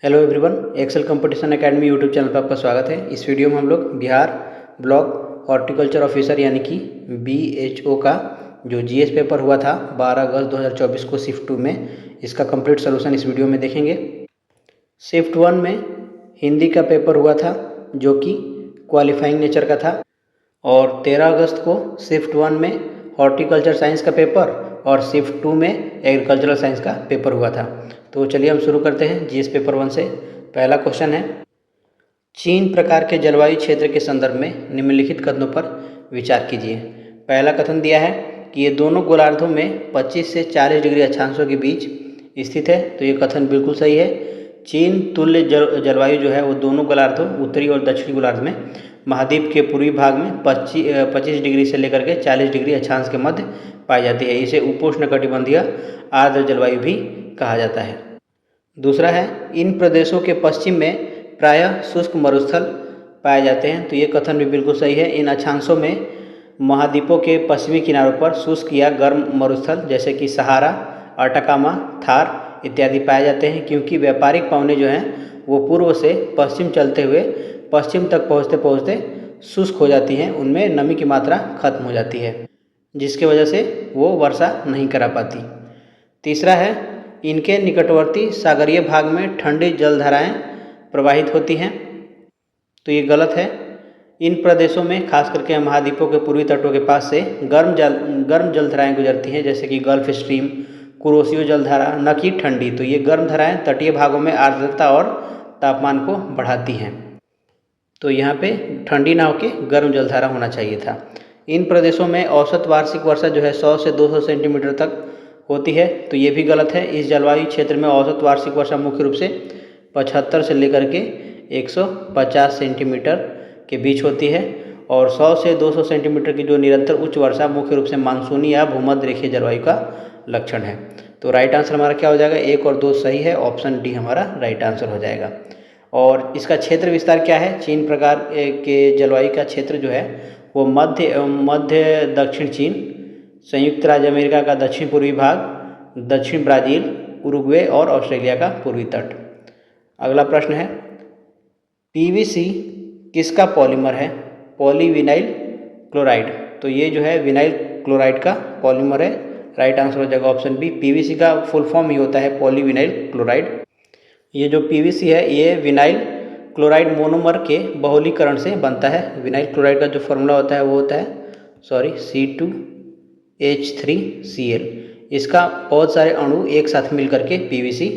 Hello everyone, Excel competition academy YouTube channel पर आपका स्वागत है। इस वीडियो में हम लोग बिहार ब्लॉक हॉर्टिकल्चर ऑफिसर यानी कि BHO का जो जीएस पेपर हुआ था 12 अगस्त 2024 को शिफ्ट 2 में, इसका कंप्लीट सोल्यूशन इस वीडियो में देखेंगे। शिफ्ट 1 में हिंदी का पेपर हुआ था जो कि क्वालिफाइंग नेचर का था, और 13 अगस्त को शिफ्ट 1 में हॉर्टिकल्चर साइंस का पेपर और शिफ्ट 2 में एग्रीकल्चरल साइंस का पेपर हुआ था। तो चलिए हम शुरू करते हैं जीएस पेपर 1 से। पहला क्वेश्चन है, 3 प्रकार के जलवायु क्षेत्र के संदर्भ में निम्नलिखित कथनों पर विचार कीजिए। पहला कथन दिया है कि ये दोनों गोलार्धों में 25 से 40 डिग्री अक्षांशों के बीच स्थित है। तो ये कथन बिल्कुल सही है। चीन तुल्य जलवायु जो है वो दोनों गोलार्धों उत्तरी और दक्षिणी गोलार्ध में महाद्वीप के पूर्वी भाग में 25 डिग्री से लेकर के 40 डिग्री अक्षांश के मध्य पाई जाती है। इसे उपोष्णकटिबंधीय आर्द्र जलवायु भी कहा जाता है। दूसरा है, इन प्रदेशों के पश्चिम में प्रायः शुष्क मरुस्थल पाए जाते हैं। तो ये कथन भी बिल्कुल सही है। इन अक्षांशों में महाद्वीपों के पश्चिमी किनारों पर शुष्क या गर्म मरुस्थल जैसे कि सहारा, अटाकामा, थार इत्यादि पाए जाते हैं, क्योंकि व्यापारिक पवनें जो हैं वो पूर्व से पश्चिम चलते हुए पश्चिम तक पहुँचते पहुँचते शुष्क हो जाती हैं। उनमें नमी की मात्रा खत्म हो जाती है, जिसकी वजह से वो वर्षा नहीं करा पाती। तीसरा है, इनके निकटवर्ती सागरीय भाग में ठंडी जलधाराएं प्रवाहित होती हैं। तो ये गलत है। इन प्रदेशों में खास करके महाद्वीपों के पूर्वी तटों के पास से गर्म जलधाराएं गुजरती हैं, जैसे कि गल्फ स्ट्रीम, कुरोशियो जलधारा, न कि ठंडी। तो ये गर्म धाराएं तटीय भागों में आर्द्रता और तापमान को बढ़ाती हैं। तो यहाँ पे ठंडी ना होके गर्म जलधारा होना चाहिए था। इन प्रदेशों में औसत वार्षिक वर्षा जो है 100 से 200 सेंटीमीटर तक होती है। तो ये भी गलत है। इस जलवायु क्षेत्र में औसत वार्षिक वर्षा मुख्य रूप से 75 से लेकर के 150 सेंटीमीटर के बीच होती है, और 100 से 200 सेंटीमीटर की जो निरंतर उच्च वर्षा मुख्य रूप से मानसूनी या भूमध्य रेखीय जलवायु का लक्षण है। तो राइट आंसर हमारा क्या हो जाएगा? 1 और 2 सही है, ऑप्शन डी हमारा राइट आंसर हो जाएगा। और इसका क्षेत्र विस्तार क्या है? 3 प्रकार के जलवायु का क्षेत्र जो है वो मध्य दक्षिण चीन, संयुक्त राज्य अमेरिका का दक्षिण पूर्वी भाग, दक्षिण ब्राज़ील, उरुग्वे और ऑस्ट्रेलिया का पूर्वी तट। अगला प्रश्न है, PVC किसका पॉलीमर है? Polyvinyl chloride. तो ये जो है विनाइल क्लोराइड का पॉलीमर है। राइट आंसर हो जाएगा ऑप्शन बी। PVC का फुल फॉर्म ही होता है पॉलीविनाइल क्लोराइड। ये जो PVC है ये विनाइल क्लोराइड मोनोमर के बहुलीकरण से बनता है। विनाइल क्लोराइड का जो फॉर्मूला होता है वो होता है C2H3Cl। इसका बहुत सारे अणु एक साथ मिल करके PVC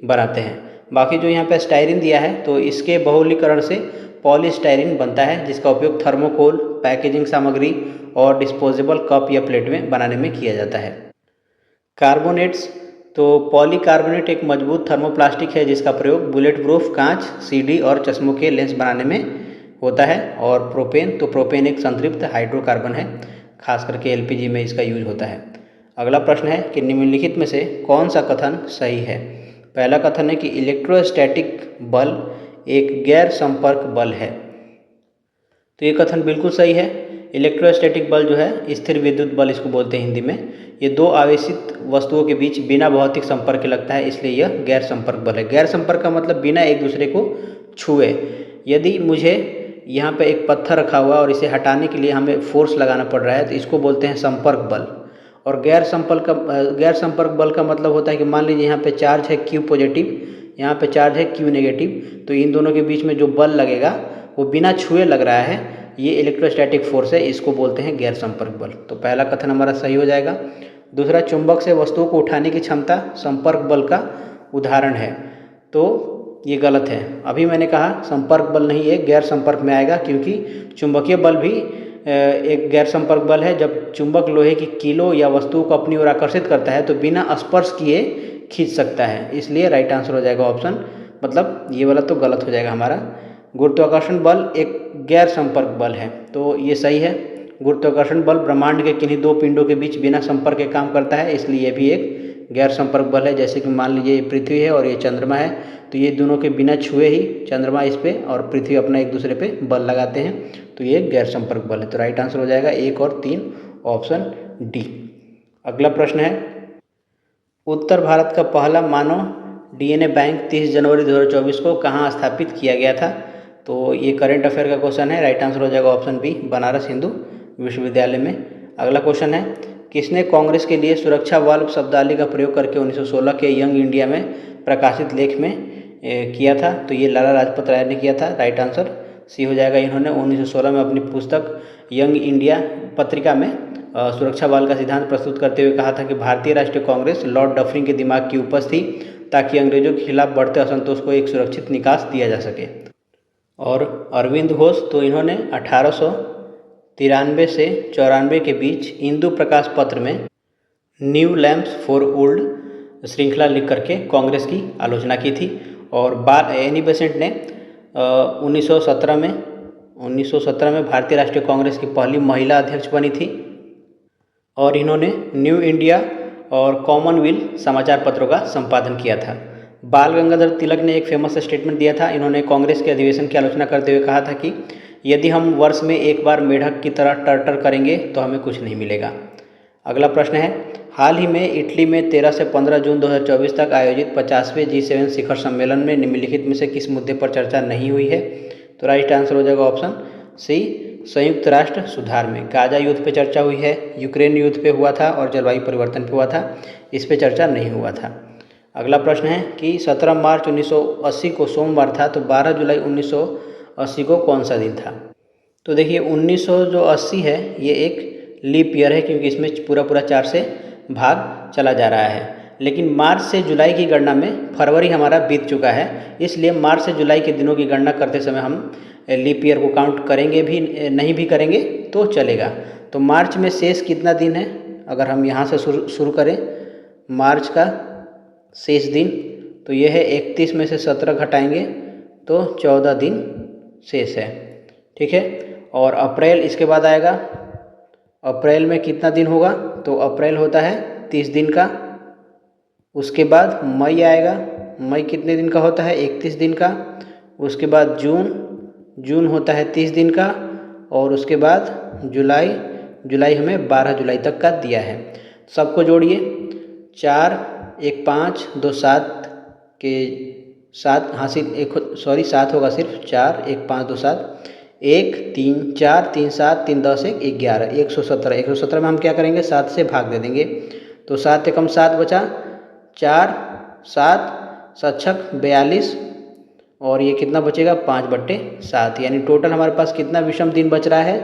बनाते हैं। बाकी जो यहाँ पे स्टायरिन दिया है तो इसके बहुलीकरण से पॉलीस्टायरिन बनता है, जिसका उपयोग थर्मोकोल, पैकेजिंग सामग्री और डिस्पोजेबल कप या प्लेट में बनाने में किया जाता है। कार्बोनेट्स, तो पॉलीकार्बोनेट एक मजबूत थर्मोप्लास्टिक है जिसका प्रयोग बुलेट प्रूफ कांच, CD और चश्मों के लेंस बनाने में होता है। और प्रोपेन, तो प्रोपेन एक संतृप्त हाइड्रोकार्बन है, खास करके LPG में इसका यूज होता है। अगला प्रश्न है कि निम्नलिखित में से कौन सा कथन सही है? पहला कथन है कि इलेक्ट्रोस्टैटिक बल एक गैर संपर्क बल है। तो ये कथन बिल्कुल सही है। इलेक्ट्रोस्टैटिक बल जो है स्थिर विद्युत बल इसको बोलते हैं हिंदी में। ये दो आवेशित वस्तुओं के बीच बिना भौतिक संपर्क के लगता है, इसलिए यह गैर संपर्क बल है। गैर संपर्क का मतलब बिना एक दूसरे को छुए। यदि मुझे यहाँ पे एक पत्थर रखा हुआ और इसे हटाने के लिए हमें फोर्स लगाना पड़ रहा है तो इसको बोलते हैं संपर्क बल। और गैर संपर्क बल का मतलब होता है कि मान लीजिए यहाँ पे चार्ज है Q पॉजिटिव, यहाँ पे चार्ज है Q नेगेटिव, तो इन दोनों के बीच में जो बल लगेगा वो बिना छुए लग रहा है, ये इलेक्ट्रोस्टैटिक फोर्स है, इसको बोलते हैं गैर संपर्क बल। तो पहला कथन हमारा सही हो जाएगा। दूसरा, चुंबक से वस्तुओं को उठाने की क्षमता संपर्क बल का उदाहरण है। तो ये गलत है। अभी मैंने कहा संपर्क बल नहीं, ये गैर संपर्क में आएगा, क्योंकि चुंबकीय बल भी एक गैर संपर्क बल है। जब चुंबक लोहे की कीलों या वस्तुओं को अपनी ओर आकर्षित करता है तो बिना स्पर्श किए खींच सकता है, इसलिए राइट आंसर हो जाएगा ऑप्शन, मतलब ये वाला तो गलत हो जाएगा हमारा। गुरुत्वाकर्षण बल एक गैर संपर्क बल है, तो ये सही है। गुरुत्वाकर्षण बल ब्रह्मांड के किन्हीं दो पिंडों के बीच बिना संपर्क के काम करता है, इसलिए ये भी एक गैर संपर्क बल है। जैसे कि मान लीजिए ये पृथ्वी है और ये चंद्रमा है, तो ये दोनों के बिना छुए ही चंद्रमा इस पे और पृथ्वी अपना एक दूसरे पे बल लगाते हैं, तो ये गैर संपर्क बल है। तो राइट आंसर हो जाएगा 1 और 3, ऑप्शन डी। अगला प्रश्न है, उत्तर भारत का पहला मानव डीएनए बैंक 30 जनवरी 2024 को कहाँ स्थापित किया गया था? तो ये करंट अफेयर का क्वेश्चन है। राइट आंसर हो जाएगा ऑप्शन बी, बनारस हिंदू विश्वविद्यालय में। अगला क्वेश्चन है, किसने कांग्रेस के लिए सुरक्षा बल शब्दावली का प्रयोग करके 1916 के यंग इंडिया में प्रकाशित लेख में किया था? तो ये लाला लाजपत राय ने किया था। राइट आंसर सी हो जाएगा। इन्होंने 1916 में अपनी पुस्तक यंग इंडिया पत्रिका में सुरक्षा बल का सिद्धांत प्रस्तुत करते हुए कहा था कि भारतीय राष्ट्रीय कांग्रेस लॉर्ड डफरिन के दिमाग की उपज थी ताकि अंग्रेजों के खिलाफ बढ़ते असंतोष को एक सुरक्षित निकास दिया जा सके। और अरविंद घोष, तो इन्होंने 1893 से 94 के बीच इंदु प्रकाश पत्र में न्यू लैम्प्स फॉर ओल्ड श्रृंखला लिख करके कांग्रेस की आलोचना की थी। और एनी बेसेंट ने 1917 में भारतीय राष्ट्रीय कांग्रेस की पहली महिला अध्यक्ष बनी थी। और इन्होंने न्यू इंडिया और कॉमनवेल्थ समाचार पत्रों का संपादन किया था। बाल गंगाधर तिलक ने एक फेमस स्टेटमेंट दिया था। इन्होंने कांग्रेस के अधिवेशन की आलोचना करते हुए कहा था कि यदि हम वर्ष में एक बार मेढक की तरह टर करेंगे तो हमें कुछ नहीं मिलेगा। अगला प्रश्न है, हाल ही में इटली में 13 से 15 जून 2024 तक आयोजित 50वें G7 शिखर सम्मेलन में निम्नलिखित में से किस मुद्दे पर चर्चा नहीं हुई है? तो राइट आंसर हो जाएगा ऑप्शन सी, संयुक्त राष्ट्र सुधार में। गाजा युद्ध पे चर्चा हुई है, यूक्रेन युद्ध पे हुआ था और जलवायु परिवर्तन पे हुआ था। इस पे चर्चा नहीं हुआ था। अगला प्रश्न है कि 17 मार्च 1980 को सोमवार था, तो 12 जुलाई 1980 को कौन सा दिन था? तो देखिए 1980 है ये एक लीप ईयर है, क्योंकि इसमें पूरा 4 से भाग चला जा रहा है। लेकिन मार्च से जुलाई की गणना में फरवरी हमारा बीत चुका है, इसलिए मार्च से जुलाई के दिनों की गणना करते समय हम लीप ईयर को काउंट करेंगे भी नहीं भी करेंगे तो चलेगा। तो मार्च में शेष कितना दिन है? अगर हम यहाँ से शुरू करें मार्च का शेष दिन, तो यह है 31 में से 17 घटाएंगे तो 14 दिन शेष है। ठीक है। और अप्रैल इसके बाद आएगा। अप्रैल में कितना दिन होगा? तो अप्रैल होता है 30 दिन का। उसके बाद मई आएगा। मई कितने दिन का होता है? 31 दिन का। उसके बाद जून होता है 30 दिन का। और उसके बाद जुलाई हमें 12 जुलाई तक का दिया है। सबको जोड़िए, 4 1 5 2 7 के 7 हासिल 7 होगा सिर्फ। 4 1 5 2 7 1 3 4 3 7 3 10 1 11 117 में हम क्या करेंगे? 7 से भाग दे देंगे। तो 7 एकम 7 बचा, 4 7 7 42 और ये कितना बचेगा? 5/7। यानी टोटल हमारे पास कितना विषम दिन बच रहा है?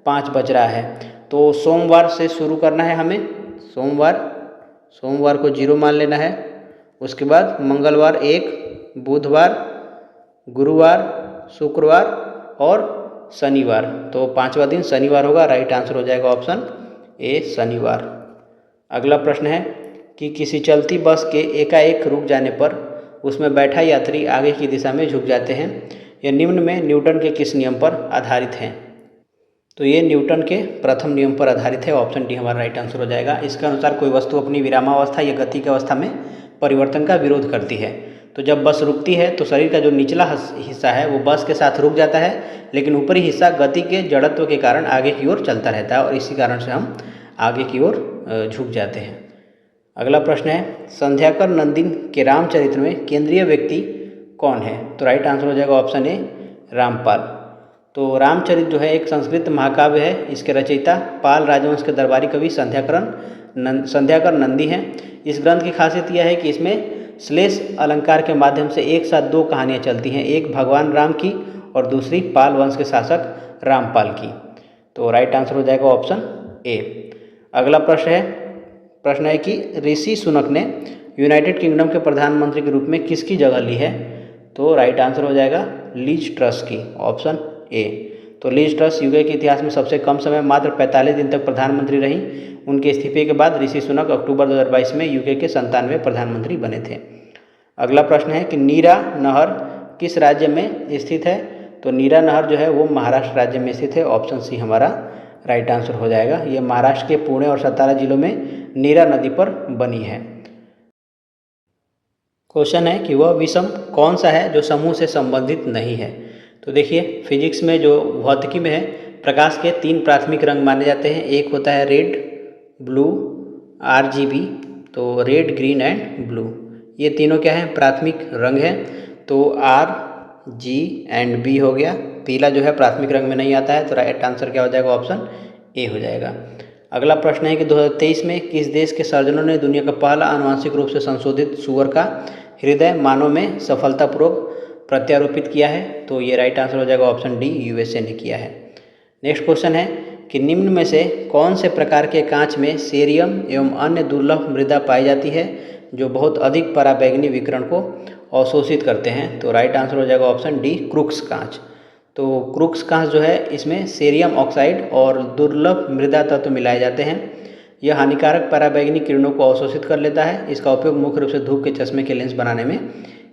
5 बच रहा है। तो सोमवार से शुरू करना है हमें। सोमवार को 0 मान लेना है। उसके बाद मंगलवार 1, बुधवार, गुरुवार, शुक्रवार और शनिवार। तो 5वां दिन शनिवार होगा। राइट आंसर हो जाएगा ऑप्शन ए, शनिवार। अगला प्रश्न है कि किसी चलती बस के एकाएक रुक जाने पर उसमें बैठा यात्री आगे की दिशा में झुक जाते हैं। यह निम्न में न्यूटन के किस नियम पर आधारित है? तो ये न्यूटन के प्रथम नियम पर आधारित है। ऑप्शन डी हमारा राइट आंसर हो जाएगा। इसके अनुसार कोई वस्तु अपनी विरामावस्था या गति की अवस्था में परिवर्तन का विरोध करती है। तो जब बस रुकती है तो शरीर का जो निचला हिस्सा है वो बस के साथ रुक जाता है, लेकिन ऊपरी हिस्सा गति के जड़त्व के कारण आगे की ओर चलता रहता है और इसी कारण से हम आगे की ओर झुक जाते हैं। अगला प्रश्न है, संध्याकर नंदिन के रामचरित्र में केंद्रीय व्यक्ति कौन है? तो राइट आंसर हो जाएगा ऑप्शन ए, रामपाल। तो रामचरित्र जो है एक संस्कृत महाकाव्य है। इसके रचयिता पाल राजवंश के दरबारी कवि संध्याकर नंदी हैं। इस ग्रंथ की खासियत यह है कि इसमें श्लेष अलंकार के माध्यम से एक साथ 2 कहानियाँ चलती हैं, एक भगवान राम की और दूसरी पाल वंश के शासक रामपाल की। तो राइट आंसर हो जाएगा ऑप्शन ए। अगला प्रश्न है कि ऋषि सुनक ने यूनाइटेड किंगडम के प्रधानमंत्री के रूप में किसकी जगह ली है? तो राइट आंसर हो जाएगा लीज ट्रस की, ऑप्शन ए। तो लीज ट्रस यूके के इतिहास में सबसे कम समय मात्र 45 दिन तक प्रधानमंत्री रहीं। उनके इस्तीफे के बाद ऋषि सुनक अक्टूबर 2022 में यूके के 97वें प्रधानमंत्री बने थे। अगला प्रश्न है कि नीरा नहर किस राज्य में स्थित है? तो नीरा नहर जो है वो महाराष्ट्र राज्य में स्थित है। ऑप्शन सी हमारा राइट आंसर हो जाएगा। ये महाराष्ट्र के पुणे और सतारा जिलों में नीरा नदी पर बनी है। क्वेश्चन है कि वह विषम कौन सा है जो समूह से संबंधित नहीं है? तो देखिए फिजिक्स में जो भौतिकी में है, प्रकाश के 3 प्राथमिक रंग माने जाते हैं। एक होता है रेड, ब्लू, RGB। तो रेड, ग्रीन एंड ब्लू, ये तीनों क्या है, प्राथमिक रंग है। तो R, G एंड B हो गया। पीला जो है प्राथमिक रंग में नहीं आता है, तो राइट आंसर क्या हो जाएगा, ऑप्शन ए हो जाएगा। अगला प्रश्न है कि 2023 में किस देश के सर्जनों ने दुनिया का पहला आनुवंशिक रूप से संशोधित सूअर का हृदय मानव में सफलतापूर्वक प्रत्यारोपित किया है? तो ये राइट आंसर हो जाएगा ऑप्शन डी, USA ने किया है। नेक्स्ट क्वेश्चन है कि निम्न में से कौन से प्रकार के कांच में सेरियम एवं अन्य दुर्लभ मृदा पाई जाती है जो बहुत अधिक पराबैंगनी विकिरण को अवशोषित करते हैं? तो राइट आंसर हो जाएगा ऑप्शन डी, क्रुक्स कांच। तो क्रुक्स कांच जो है इसमें सेरियम ऑक्साइड और दुर्लभ मृदा तत्व मिलाए जाते हैं। यह हानिकारक पराबैंगनी किरणों को अवशोषित कर लेता है। इसका उपयोग मुख्य रूप से धूप के चश्मे के लेंस बनाने में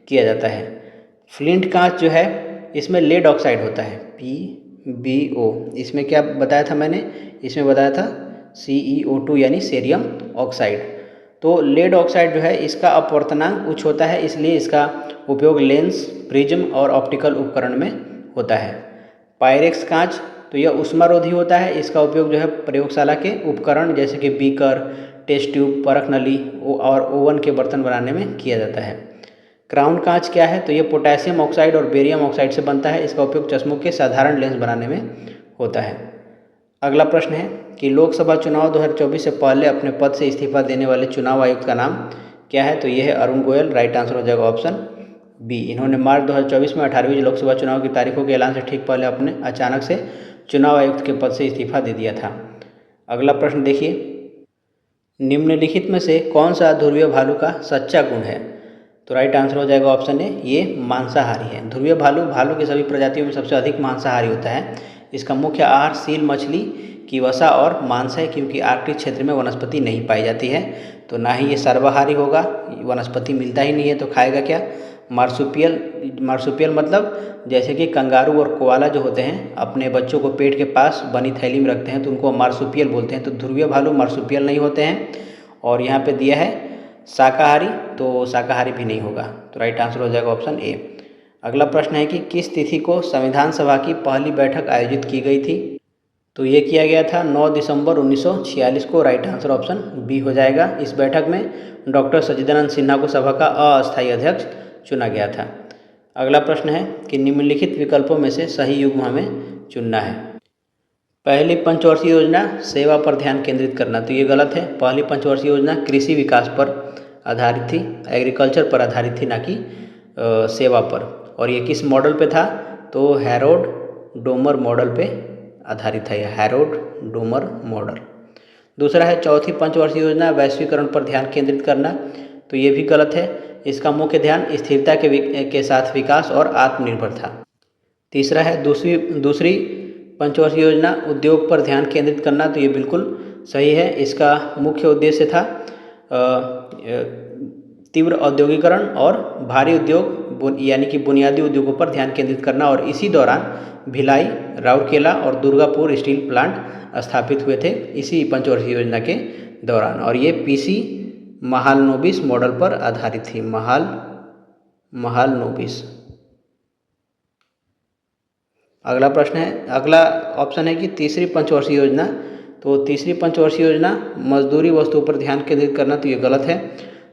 किया जाता है। फ्लिंट कांच जो है इसमें लेड ऑक्साइड होता है, PbO। इसमें क्या बताया था मैंने, इसमें बताया था CeO2 यानी सेरियम ऑक्साइड। तो लेड ऑक्साइड जो है इसका अपवर्तनांक उच्च होता है, इसलिए इसका उपयोग लेंस, प्रिज्म और ऑप्टिकल उपकरण में होता है। पायरेक्स कांच तो यह उष्मारोधी होता है। इसका उपयोग जो है प्रयोगशाला के उपकरण जैसे कि बीकर, टेस्ट ट्यूब, परख नली और ओवन के बर्तन बनाने में किया जाता है। क्राउन कांच क्या है, तो ये पोटेशियम ऑक्साइड और बेरियम ऑक्साइड से बनता है। इसका उपयोग चश्मों के साधारण लेंस बनाने में होता है। अगला प्रश्न है कि लोकसभा चुनाव 2024 से पहले अपने पद से इस्तीफा देने वाले चुनाव आयुक्त का नाम क्या है? तो ये है अरुण गोयल। राइट आंसर हो जाएगा ऑप्शन बी। इन्होंने मार्च 2024 में 18वीं लोकसभा चुनाव की तारीखों के ऐलान से ठीक पहले अपने अचानक से चुनाव आयुक्त के पद से इस्तीफा दे दिया था। अगला प्रश्न देखिए, निम्नलिखित में से कौन सा ध्रुवीय भालू का सच्चा गुण है? तो राइट आंसर हो जाएगा ऑप्शन ए, ये मांसाहारी है। ध्रुवीय भालू की सभी प्रजातियों में सबसे अधिक मांसाहारी होता है। इसका मुख्य आहार सील मछली की वसा और मांस है, क्योंकि आर्कटिक क्षेत्र में वनस्पति नहीं पाई जाती है। तो ना ही ये सर्वाहारी होगा, वनस्पति मिलता ही नहीं है, तो खाएगा क्या? मार्सुपियल मतलब जैसे कि कंगारू और कोआला जो होते हैं अपने बच्चों को पेट के पास बनी थैली में रखते हैं, तो उनको मार्सुपियल बोलते हैं। तो ध्रुवीय भालू मार्सुपियल नहीं होते हैं। और यहाँ पे दिया है शाकाहारी, तो शाकाहारी भी नहीं होगा। तो राइट आंसर हो जाएगा ऑप्शन ए। अगला प्रश्न है कि किस तिथि को संविधान सभा की पहली बैठक आयोजित की गई थी? तो ये किया गया था 9 दिसंबर 1946 को। राइट आंसर ऑप्शन बी हो जाएगा। इस बैठक में डॉक्टर सच्चिदानंद सिन्हा को सभा का अस्थायी अध्यक्ष चुना गया था। अगला प्रश्न है कि निम्नलिखित विकल्पों में से सही युग्म हमें चुनना है। पहली पंचवर्षीय योजना सेवा पर ध्यान केंद्रित करना, तो ये गलत है। पहली पंचवर्षीय योजना कृषि विकास पर आधारित थी, एग्रीकल्चर पर आधारित थी, ना कि सेवा पर। और ये किस मॉडल पे था? तो हैरोल्ड डोमर मॉडल पे आधारित है, हैरोल्ड डोमर मॉडल। दूसरा है चौथी पंचवर्षीय योजना वैश्वीकरण पर ध्यान केंद्रित करना, तो ये भी गलत है। इसका मुख्य ध्यान स्थिरता के साथ विकास और आत्मनिर्भर था। तीसरा है दूसरी पंचवर्षीय योजना उद्योग पर ध्यान केंद्रित करना, तो ये बिल्कुल सही है। इसका मुख्य उद्देश्य था तीव्र औद्योगिकरण और भारी उद्योग यानी कि बुनियादी उद्योगों पर ध्यान केंद्रित करना। और इसी दौरान भिलाई, राउरकेला और दुर्गापुर स्टील प्लांट स्थापित हुए थे इसी पंचवर्षीय योजना के दौरान। और ये PC महालनोबिस मॉडल पर आधारित थी, महालनोबिस। अगला प्रश्न है, अगला ऑप्शन है कि तीसरी पंचवर्षीय योजना, तो तीसरी पंचवर्षीय योजना मजदूरी वस्तुओं पर ध्यान केंद्रित करना, तो ये गलत है।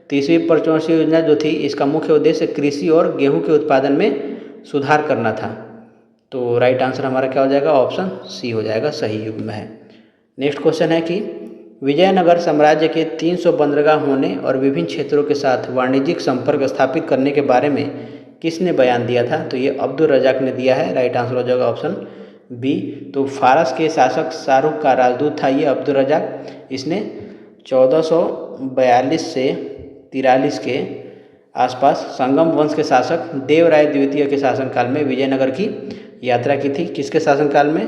तीसरी पंचवर्षीय योजना जो थी इसका मुख्य उद्देश्य कृषि और गेहूं के उत्पादन में सुधार करना था। तो राइट आंसर हमारा क्या हो जाएगा? ऑप्शन सी हो जाएगा, सही युग्म है। नेक्स्ट क्वेश्चन है कि विजयनगर साम्राज्य के 300 बंदरगाह होने और विभिन्न क्षेत्रों के साथ वाणिज्यिक संपर्क स्थापित करने के बारे में किसने बयान दिया था? तो ये अब्दुल रजाक ने दिया है। राइट आंसर हो जाएगा ऑप्शन बी। तो फारस के शासक शाहरुख का राजदूत था ये अब्दुल रजाक। इसने 1442 से 43 के आसपास संगम वंश के शासक देवराय द्वितीय के शासनकाल में विजयनगर की यात्रा की थी। किसके शासनकाल में?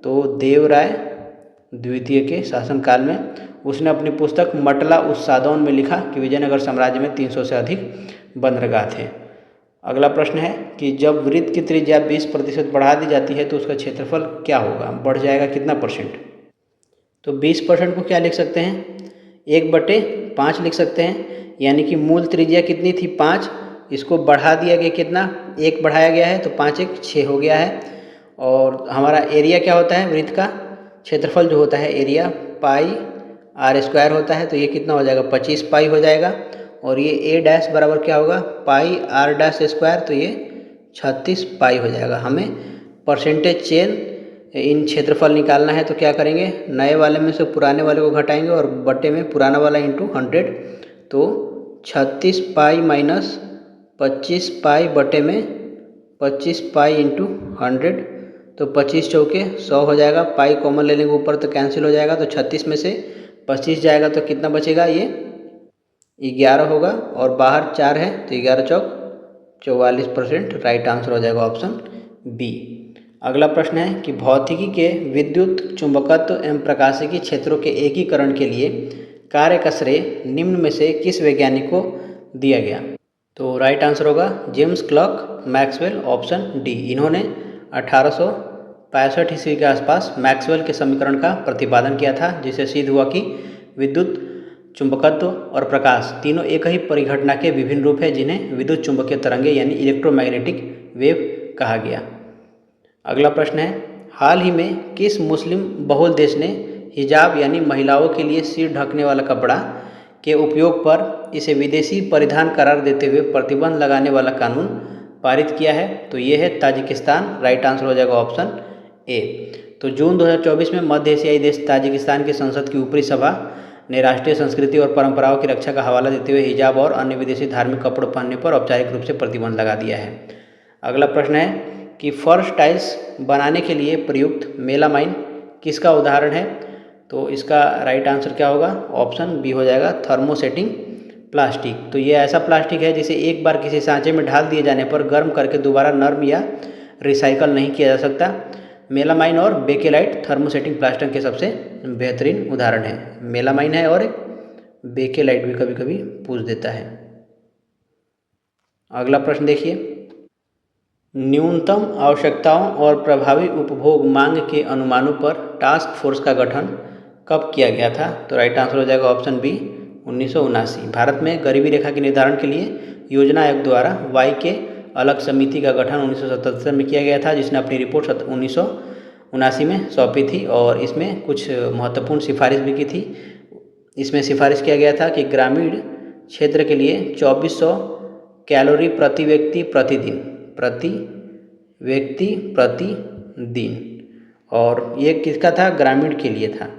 तो देवराय द्वितीय के शासनकाल में। उसने अपनी पुस्तक मटला उत्सादौन में लिखा कि विजयनगर साम्राज्य में 300 से अधिक बंदरगाह थे। अगला प्रश्न है कि जब वृत्त की त्रिज्या 20% बढ़ा दी जाती है तो उसका क्षेत्रफल क्या होगा? बढ़ जाएगा कितना %? तो 20% को क्या लिख सकते हैं? 1/5 लिख सकते हैं। यानी कि मूल त्रिज्या कितनी थी? 5, इसको बढ़ा दिया गया कितना? 1 बढ़ाया गया है, तो 5 1 6 हो गया है। और हमारा एरिया क्या होता है? वृत्त का क्षेत्रफल जो होता है एरिया पाई r² होता है, तो ये कितना हो जाएगा? 25 पाई हो जाएगा। और ये ए डैश बराबर क्या होगा पाई आर डैश स्क्वायर, तो ये 36 पाई हो जाएगा। हमें परसेंटेज चेंज इन क्षेत्रफल निकालना है, तो क्या करेंगे, नए वाले में से पुराने वाले को घटाएंगे और बटे में पुराना वाला इंटू 100, तो 36 पाई माइनस 25 पाई बटे में 25 पाई इंटू 100, तो 25 चौके 100 हो जाएगा। पाई कॉमन ले लेंगे ऊपर तो कैंसिल हो जाएगा, तो 36 में से 25 जाएगा तो कितना बचेगा, ये 11 होगा और बाहर 4 है तो 11 चौक 44%। राइट आंसर हो जाएगा ऑप्शन बी। अगला प्रश्न है कि भौतिकी के विद्युत चुंबकत्व एवं प्रकाशिकी क्षेत्रों के एकीकरण के लिए कार्य का श्रेय निम्न में से किस वैज्ञानिक को दिया गया। तो राइट आंसर होगा James clerk Maxwell, option D. इन्होंने 1865 ईस्वी के आसपास मैक्सवेल के समीकरण का प्रतिपादन किया था, जिससे सिद्ध हुआ कि विद्युत चुंबकत्व और प्रकाश तीनों एक ही परिघटना के विभिन्न रूप है, जिन्हें विद्युत चुंबकीय तरंगे यानी इलेक्ट्रोमैग्नेटिक वेव कहा गया। अगला प्रश्न है, हाल ही में किस मुस्लिम बहुल देश ने हिजाब यानी महिलाओं के लिए सिर ढकने वाला कपड़ा के उपयोग पर इसे विदेशी परिधान करार देते हुए प्रतिबंध लगाने वाला कानून पारित किया है। तो ये है ताजिकिस्तान। राइट आंसर हो जाएगा ऑप्शन ए। तो जून 2024 में मध्य एशियाई देश ताजिकिस्तान की संसद की ऊपरी सभा ने राष्ट्रीय संस्कृति और परंपराओं की रक्षा का हवाला देते हुए हिजाब और अन्य विदेशी धार्मिक कपड़ों पहनने पर औपचारिक रूप से प्रतिबंध लगा दिया है। अगला प्रश्न है कि फर्श टाइल्स बनाने के लिए प्रयुक्त मेलामाइन किसका उदाहरण है। तो इसका राइट आंसर क्या होगा, ऑप्शन बी हो जाएगा थर्मोसेटिंग प्लास्टिक। तो ये ऐसा प्लास्टिक है जिसे एक बार किसी सांचे में ढाल दिए जाने पर गर्म करके दोबारा नर्म या रिसाइकल नहीं किया जा सकता। मेलामाइन और बेकेलाइट थर्मोसेटिंग प्लास्टिक के सबसे बेहतरीन उदाहरण है। मेलामाइन है और बेकेलाइट भी कभी कभी पूछ देता है। अगला प्रश्न देखिए, न्यूनतम आवश्यकताओं और प्रभावी उपभोग मांग के अनुमानों पर टास्क फोर्स का गठन कब किया गया था। तो राइट आंसर हो जाएगा ऑप्शन बी 1979। भारत में गरीबी रेखा के निर्धारण के लिए योजना आयोग द्वारा वाई के अलग समिति का गठन 1977 में किया गया था, जिसने अपनी रिपोर्ट 1979 में सौंपी थी और इसमें कुछ महत्वपूर्ण सिफारिश भी की थी। इसमें सिफारिश किया गया था कि ग्रामीण क्षेत्र के लिए 2400 कैलोरी प्रति व्यक्ति प्रतिदिन, और ये किसका था, ग्रामीण के लिए था।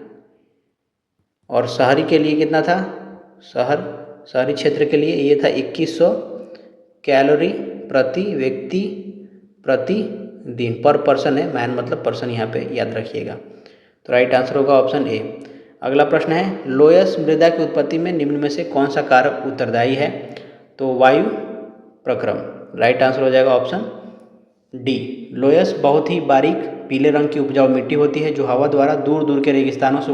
और शहरी के लिए कितना था, शहरी क्षेत्र के लिए ये था 2100 कैलोरी प्रति व्यक्ति प्रतिदिन, पर पर्सन है, मैन मतलब पर्सन यहाँ पे याद रखिएगा। तो राइट आंसर होगा ऑप्शन ए। अगला प्रश्न है, लोयस मृदा की उत्पत्ति में निम्न में से कौन सा कारक उत्तरदायी है। तो वायु प्रक्रम। राइट आंसर हो जाएगा ऑप्शन डी। लोयस बहुत ही बारीक पीले रंग की उपजाऊ मिट्टी होती है, जो हवा द्वारा दूर दूर के रेगिस्तानों से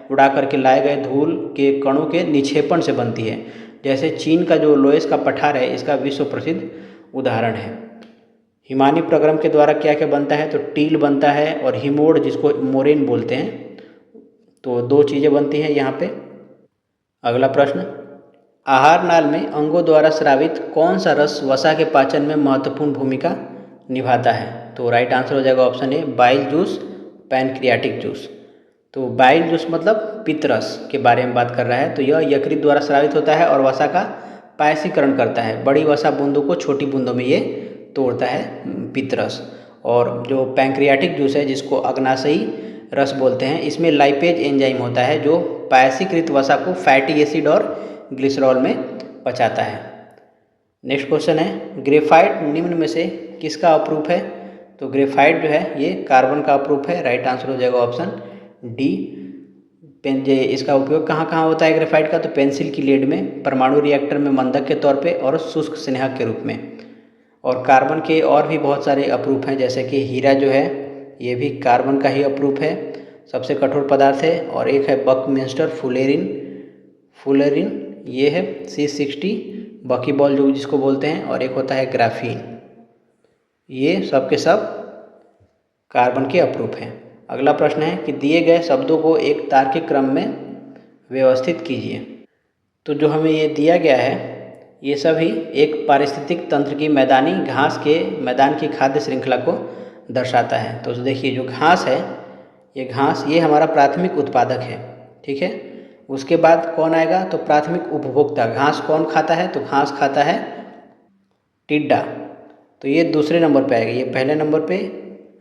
उड़ा करके लाए गए धूल के कणों के निक्षेपण से बनती है। जैसे चीन का जो लोयस का पठार है, इसका विश्व प्रसिद्ध उदाहरण है। हिमानी प्रक्रम के द्वारा क्या क्या बनता है, तो टील बनता है और हिमोड़, जिसको मोरेन बोलते हैं। तो दो चीज़ें बनती हैं यहाँ पे। अगला प्रश्न, आहार नाल में अंगों द्वारा स्रावित कौन सा रस वसा के पाचन में महत्वपूर्ण भूमिका निभाता है। तो राइट आंसर हो जाएगा option A bile juice, pancreatic juice. तो बाइल जूस मतलब पित्तरस के बारे में बात कर रहा है। तो यह यकृत द्वारा स्रावित होता है और वसा का पायसीकरण करता है। बड़ी वसा बूंदों को छोटी बूंदों में ये तोड़ता है पित्तरस। और जो पैंक्रियाटिक जूस है, जिसको अग्नाशयी रस बोलते हैं, इसमें लाइपेज एंजाइम होता है जो पायसीकृत वसा को फैटी एसिड और ग्लिसरॉल में पचाता है। नेक्स्ट क्वेश्चन है, ग्रेफाइट निम्न में से किसका अपरूप है। तो ग्रेफाइट जो है ये कार्बन का अपरूप है। राइट आंसर हो जाएगा ऑप्शन डी। इसका उपयोग कहाँ कहाँ होता है ग्रेफाइट का, तो पेंसिल की लेड में, परमाणु रिएक्टर में मंदक के तौर पे और शुष्क स्नेहक के रूप में। और कार्बन के और भी बहुत सारे अपरूप हैं, जैसे कि हीरा जो है ये भी कार्बन का ही अपरूप है, सबसे कठोर पदार्थ है। और एक है बकमिंस्टर फुलेरिन, ये है C60 बकीबॉल जो जिसको बोलते हैं। और एक होता है ग्राफीन। ये सब के सब कार्बन के अपरूप हैं। अगला प्रश्न है कि दिए गए शब्दों को एक तार्किक क्रम में व्यवस्थित कीजिए। तो जो हमें ये दिया गया है, ये सभी एक पारिस्थितिक तंत्र की मैदानी घास के मैदान की खाद्य श्रृंखला को दर्शाता है। तो देखिए, जो घास है, ये घास ये हमारा प्राथमिक उत्पादक है, ठीक है। उसके बाद कौन आएगा, तो प्राथमिक उपभोक्ता। घास कौन खाता है, तो घास खाता है टिड्डा, तो ये दूसरे नंबर पे आएगा। ये पहले नंबर पे,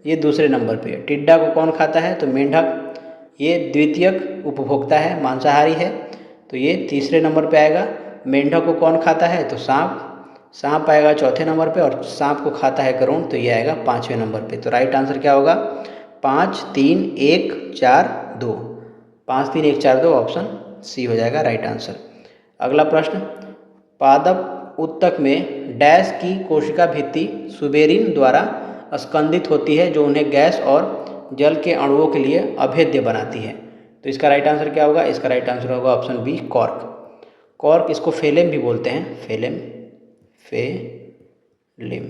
ये दूसरे नंबर पे। टिड्डा को कौन खाता है, तो मेंढक, ये द्वितीयक उपभोक्ता है, मांसाहारी है, तो ये तीसरे नंबर पे आएगा। मेंढक को कौन खाता है, तो सांप, सांप आएगा चौथे नंबर पे, और सांप को खाता है गरुड़, तो ये आएगा 5वें नंबर पे। तो राइट आंसर क्या होगा, 5 3 1 4 2, 5 3 1 4 2 ऑप्शन सी हो जाएगा राइट आंसर। अगला प्रश्न, पादप उत्तक में डैश की कोशिका भित्ति सुबेरिन द्वारा स्कंदित होती है, जो उन्हें गैस और जल के अणुओं के लिए अभेद्य बनाती है। तो इसका राइट आंसर क्या होगा, इसका राइट आंसर होगा ऑप्शन बी कॉर्क। कॉर्क, इसको फेलेम भी बोलते हैं, फेलेम, फेलेम।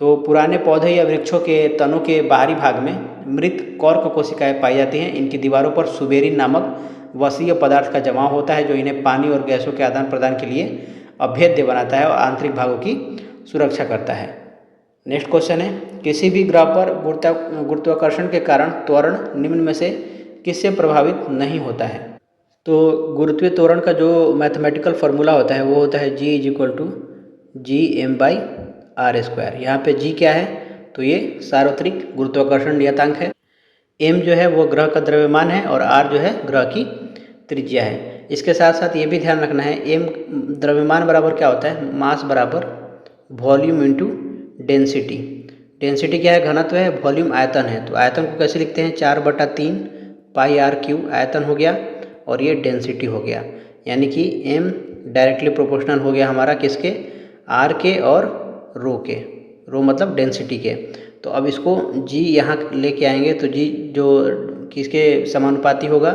तो पुराने पौधे या वृक्षों के तनों के बाहरी भाग में मृत कॉर्क कोशिकाएं पाई जाती हैं। इनकी दीवारों पर सुबेरिन नामक वसीय पदार्थ का जमाव होता है, जो इन्हें पानी और गैसों के आदान प्रदान के लिए अभेद्य बनाता है और आंतरिक भागों की सुरक्षा करता है। नेक्स्ट क्वेश्चन है, किसी भी ग्रह पर गुरुत्वाकर्षण के कारण त्वरण निम्न में से किससे प्रभावित नहीं होता है। तो गुरुत्वीय त्वरण का जो मैथमेटिकल फार्मूला होता है वो होता है G=Gm/r²। यहाँ पे G क्या है, तो ये सार्वत्रिक गुरुत्वाकर्षण नियतांक है। M जो है वो ग्रह का द्रव्यमान है, और R जो है ग्रह की त्रिज्या है। इसके साथ साथ ये भी ध्यान रखना है, M द्रव्यमान बराबर क्या होता है, मास बराबर वॉल्यूम इंटू डेंसिटी। डेंसिटी क्या है, घनत्व है, वॉल्यूम आयतन है। तो आयतन को कैसे लिखते हैं, 4/3 πr³ आयतन हो गया, और ये डेंसिटी हो गया। यानी कि m डायरेक्टली प्रोपोर्शनल हो गया हमारा किसके, r के और रो के, रो मतलब डेंसिटी के। तो अब इसको g यहाँ लेके आएंगे, तो g जो किसके समानुपाती होगा,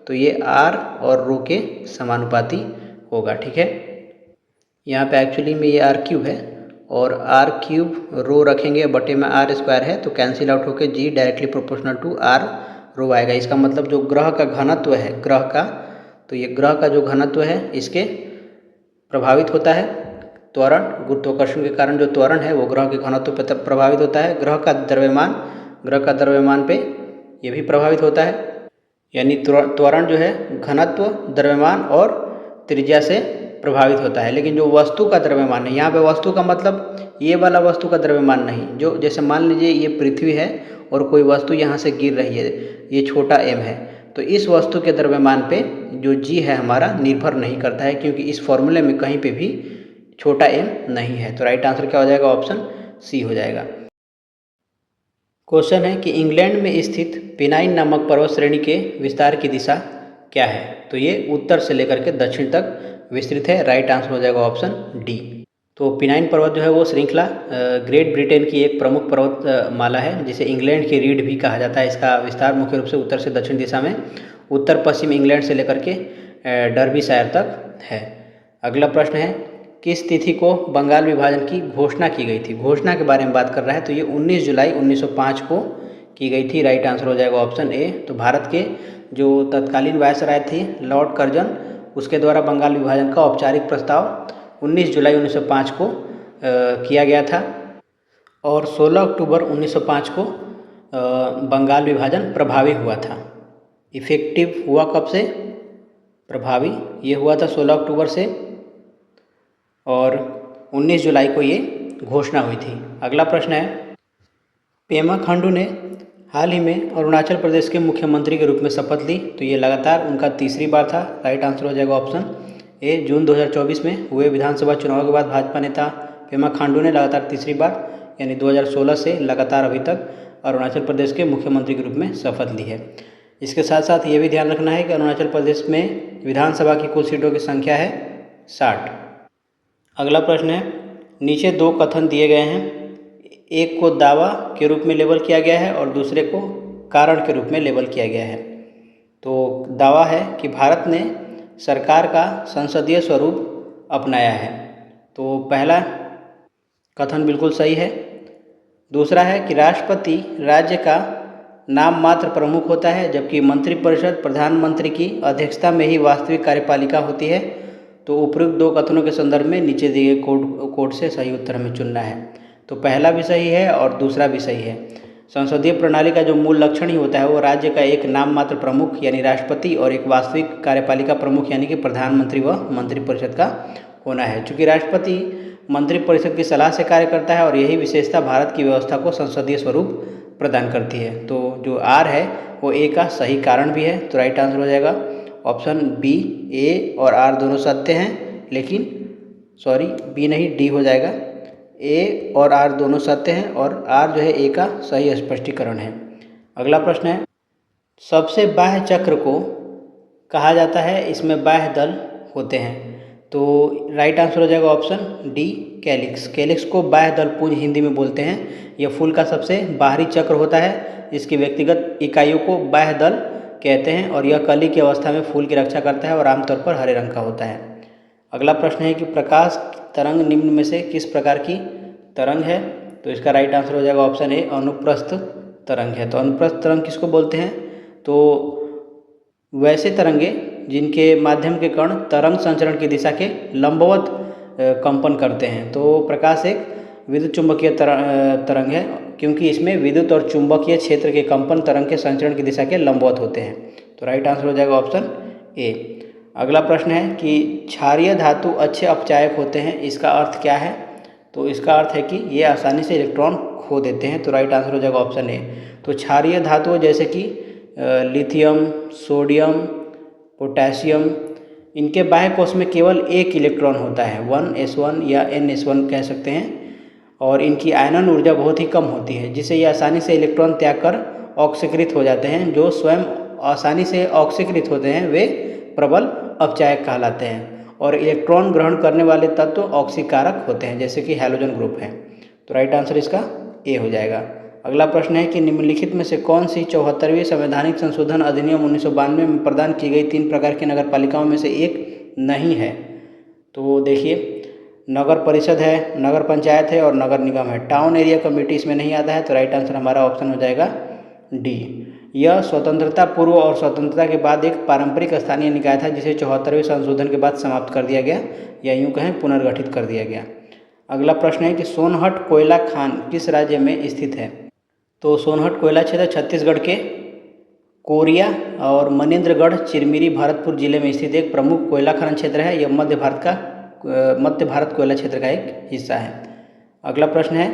तो ये r और रो के समानुपाती होगा। ठीक है, यहाँ पे एक्चुअली में ये r³ है, और r³ रो रखेंगे, बटे में r² है, तो कैंसिल आउट होकर g directly proportional to r rho आएगा। इसका मतलब जो ग्रह का घनत्व है, ग्रह का, तो ये ग्रह का जो घनत्व है इसके प्रभावित होता है त्वरण। गुरुत्वाकर्षण के कारण जो त्वरण है वो ग्रह के घनत्व पर प्रभावित होता है। ग्रह का द्रव्यमान पे ये भी प्रभावित होता है। यानी त्वरण जो है घनत्व, द्रव्यमान और त्रिज्या से प्रभावित होता है। लेकिन जो वस्तु का द्रव्यमान है, यहाँ पे वस्तु का मतलब ये वाला वस्तु का द्रव्यमान नहीं, जो जैसे मान लीजिए ये पृथ्वी है और कोई वस्तु यहाँ से गिर रही है, ये छोटा m है, तो इस वस्तु के द्रव्यमान पे जो g है हमारा निर्भर नहीं करता है, क्योंकि इस फॉर्मूले में कहीं पे भी छोटा m नहीं है। तो राइट आंसर क्या हो जाएगा, ऑप्शन सी हो जाएगा। क्वेश्चन है कि इंग्लैंड में स्थित पिनाइन नामक पर्वत श्रेणी के विस्तार की दिशा क्या है। तो ये उत्तर से लेकर के दक्षिण तक विस्तृत है। राइट आंसर हो जाएगा ऑप्शन डी। तो पिनाइन पर्वत जो है वो श्रृंखला ग्रेट ब्रिटेन की एक प्रमुख पर्वत माला है, जिसे इंग्लैंड की रीढ़ भी कहा जाता है। इसका विस्तार मुख्य रूप से उत्तर से दक्षिण दिशा में उत्तर पश्चिम इंग्लैंड से लेकर के डर्बीशायर तक है। अगला प्रश्न है, किस तिथि को बंगाल विभाजन की घोषणा की गई थी। घोषणा के बारे में बात कर रहा है, तो ये 19 जुलाई 1905 को की गई थी। राइट आंसर हो जाएगा ऑप्शन ए। तो भारत के जो तत्कालीन वायसराय थे लॉर्ड कर्जन, उसके द्वारा बंगाल विभाजन का औपचारिक प्रस्ताव 19 जुलाई 1905 को किया गया था, और 16 अक्टूबर 1905 को बंगाल विभाजन प्रभावी हुआ था। इफेक्टिव हुआ कब से, प्रभावी ये हुआ था 16 अक्टूबर से, और 19 जुलाई को ये घोषणा हुई थी। अगला प्रश्न है, पेमा खांडू ने हाल ही में अरुणाचल प्रदेश के मुख्यमंत्री के रूप में शपथ ली। तो ये लगातार उनका तीसरी बार था। राइट आंसर हो जाएगा ऑप्शन ए। जून 2024 में हुए विधानसभा चुनाव के बाद भाजपा नेता पेमा खांडू ने लगातार तीसरी बार यानी 2016 से लगातार अभी तक अरुणाचल प्रदेश के मुख्यमंत्री के रूप में शपथ ली है। इसके साथ साथ ये भी ध्यान रखना है कि अरुणाचल प्रदेश में विधानसभा की कुल सीटों की संख्या है 60। अगला प्रश्न है, नीचे दो कथन दिए गए हैं, एक को दावा के रूप में लेबल किया गया है और दूसरे को कारण के रूप में लेबल किया गया है। तो दावा है कि भारत ने सरकार का संसदीय स्वरूप अपनाया है। तो पहला कथन बिल्कुल सही है। दूसरा है कि राष्ट्रपति राज्य का नाम मात्र प्रमुख होता है, जबकि मंत्रिपरिषद प्रधानमंत्री की अध्यक्षता में ही वास्तविक कार्यपालिका होती है। तो उपयुक्त दो कथनों के संदर्भ में नीचे दिए गए कोड से सही उत्तर हमें चुनना है। तो पहला भी सही है और दूसरा भी सही है। संसदीय प्रणाली का जो मूल लक्षण ही होता है वो राज्य का एक नाम मात्र प्रमुख यानी राष्ट्रपति और एक वास्तविक कार्यपालिका प्रमुख यानी कि प्रधानमंत्री व मंत्रिपरिषद का होना है। चूँकि राष्ट्रपति मंत्रिपरिषद की सलाह से कार्य करता है और यही विशेषता भारत की व्यवस्था को संसदीय स्वरूप प्रदान करती है। तो जो आर है वो ए का सही कारण भी है, तो राइट आंसर हो जाएगा ऑप्शन बी। ए और आर दोनों सत्य हैं, लेकिन सॉरी बी नहीं डी हो जाएगा। ए और आर दोनों सत्य हैं और आर जो है ए का सही स्पष्टीकरण है। अगला प्रश्न है, सबसे बाह्य चक्र को कहा जाता है, इसमें बाह्य दल होते हैं, तो राइट आंसर हो जाएगा ऑप्शन डी कैलिक्स। कैलिक्स को बाह्य दल पुंज हिंदी में बोलते हैं। यह फूल का सबसे बाहरी चक्र होता है, इसकी व्यक्तिगत इकाइयों को बाह्य दल कहते हैं और यह कली की अवस्था में फूल की रक्षा करता है और आमतौर पर हरे रंग का होता है। अगला प्रश्न है कि प्रकाश तरंग निम्न में से किस प्रकार की तरंग है, तो इसका राइट आंसर हो जाएगा ऑप्शन ए अनुप्रस्थ तरंग है। तो अनुप्रस्थ तरंग किसको बोलते हैं, तो वैसे तरंगे जिनके माध्यम के कण तरंग संचरण की दिशा के लंबवत कंपन करते हैं। तो प्रकाश एक विद्युत चुंबकीय तरंग है, क्योंकि इसमें विद्युत और चुंबकीय क्षेत्र के कंपन तरंग के संचरण की दिशा के लंबवत होते हैं। तो राइट आंसर हो जाएगा ऑप्शन ए। अगला प्रश्न है कि क्षारीय धातु अच्छे अपचायक होते हैं, इसका अर्थ क्या है, तो इसका अर्थ है कि ये आसानी से इलेक्ट्रॉन खो देते हैं। तो राइट आंसर हो जाएगा ऑप्शन ए। तो क्षारीय धातुओं जैसे कि लिथियम, सोडियम, पोटेशियम, इनके बाह्य कोश में केवल एक इलेक्ट्रॉन होता है, 1s1 या ns1 कह सकते हैं, और इनकी आयनन ऊर्जा बहुत ही कम होती है, जिससे ये आसानी से इलेक्ट्रॉन त्याग कर ऑक्सीकृत हो जाते हैं। जो स्वयं आसानी से ऑक्सीकृत होते हैं वे प्रबल अपचायक कहलाते हैं, और इलेक्ट्रॉन ग्रहण करने वाले तत्व ऑक्सीकारक होते हैं, जैसे कि हैलोजन ग्रुप है। तो राइट आंसर इसका ए हो जाएगा। अगला प्रश्न है कि निम्नलिखित में से कौन सी 74वीं संवैधानिक संशोधन अधिनियम 1992 में प्रदान की गई 3 प्रकार की नगर पालिकाओं में से एक नहीं है। तो देखिए, नगर परिषद है, नगर पंचायत है और नगर निगम है। टाउन एरिया कमेटी इसमें नहीं आता है, तो राइट आंसर हमारा ऑप्शन हो जाएगा डी। यह स्वतंत्रता पूर्व और स्वतंत्रता के बाद एक पारंपरिक स्थानीय निकाय था, जिसे 74वें संशोधन के बाद समाप्त कर दिया गया, या यूँ कहें पुनर्गठित कर दिया गया। अगला प्रश्न है कि सोनहट कोयला खान किस राज्य में स्थित है, तो सोनहट कोयला क्षेत्र छत्तीसगढ़ के कोरिया और मनेन्द्रगढ़ चिरमिरी भरतपुर जिले में स्थित एक प्रमुख कोयला खनन क्षेत्र है। यह मध्य भारत कोयला क्षेत्र का एक हिस्सा है। अगला प्रश्न है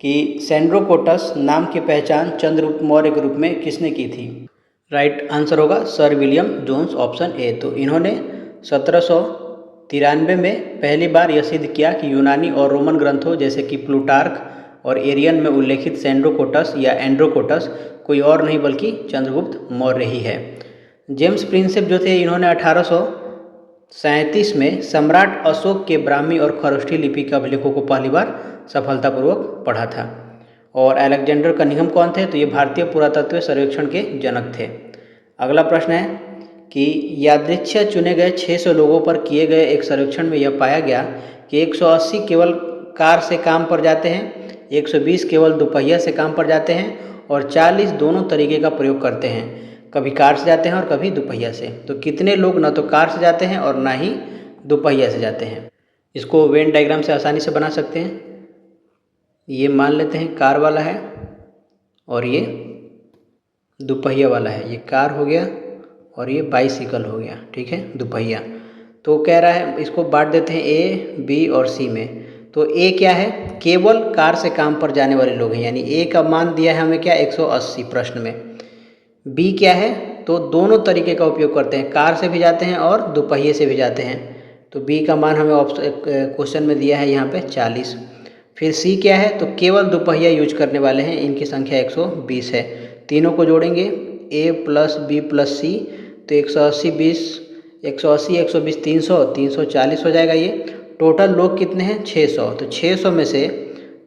कि सेंड्रोकोटस नाम की पहचान चंद्रगुप्त मौर्य के रूप में किसने की थी, राइट आंसर होगा sir William Jones, option A. तो इन्होंने 1793 में पहली बार यह सिद्ध किया कि यूनानी और रोमन ग्रंथों जैसे कि प्लूटार्क और एरियन में उल्लेखित सेंड्रोकोटस या एंड्रोकोटस कोई और नहीं बल्कि चंद्रगुप्त मौर्य ही है। जेम्स प्रिंसेप जो थे, इन्होंने 1837 में सम्राट अशोक के ब्राह्मी और खरोष्ठी लिपि के अभिलेखों को पहली बार सफलतापूर्वक पढ़ा था। और अलेक्जेंडर कनिंघम कौन थे, तो ये भारतीय पुरातत्व सर्वेक्षण के जनक थे। अगला प्रश्न है कि यादृच्छा चुने गए 600 लोगों पर किए गए एक सर्वेक्षण में यह पाया गया कि 180 केवल कार से काम पर जाते हैं, 120 केवल दोपहिया से काम पर जाते हैं और 40 दोनों तरीके का प्रयोग करते हैं, कभी कार से जाते हैं और कभी दोपहिया से। तो कितने लोग न तो कार से जाते हैं और ना ही दोपहिया से जाते हैं, इसको वेन डायग्राम से आसानी से बना सकते हैं। ये मान लेते हैं कार वाला है और ये दोपहिया वाला है, ये कार हो गया और ये बाइसिकल हो गया, ठीक है, दोपहिया। तो कह रहा है इसको बांट देते हैं ए, बी और सी में। तो ए क्या है, केवल कार से काम पर जाने वाले लोग हैं, यानी ए का मान दिया है हमें क्या 180 प्रश्न में। बी क्या है, तो दोनों तरीके का उपयोग करते हैं, कार से भी जाते हैं और दोपहिए से भी जाते हैं, तो बी का मान हमें क्वेश्चन में दिया है यहाँ पे 40। फिर सी क्या है, तो केवल दोपहिया यूज करने वाले हैं, इनकी संख्या 120 है। तीनों को जोड़ेंगे ए प्लस बी प्लस सी, तो 180 120 300 340 हो जाएगा। ये टोटल लोग कितने हैं 600, तो 600 में से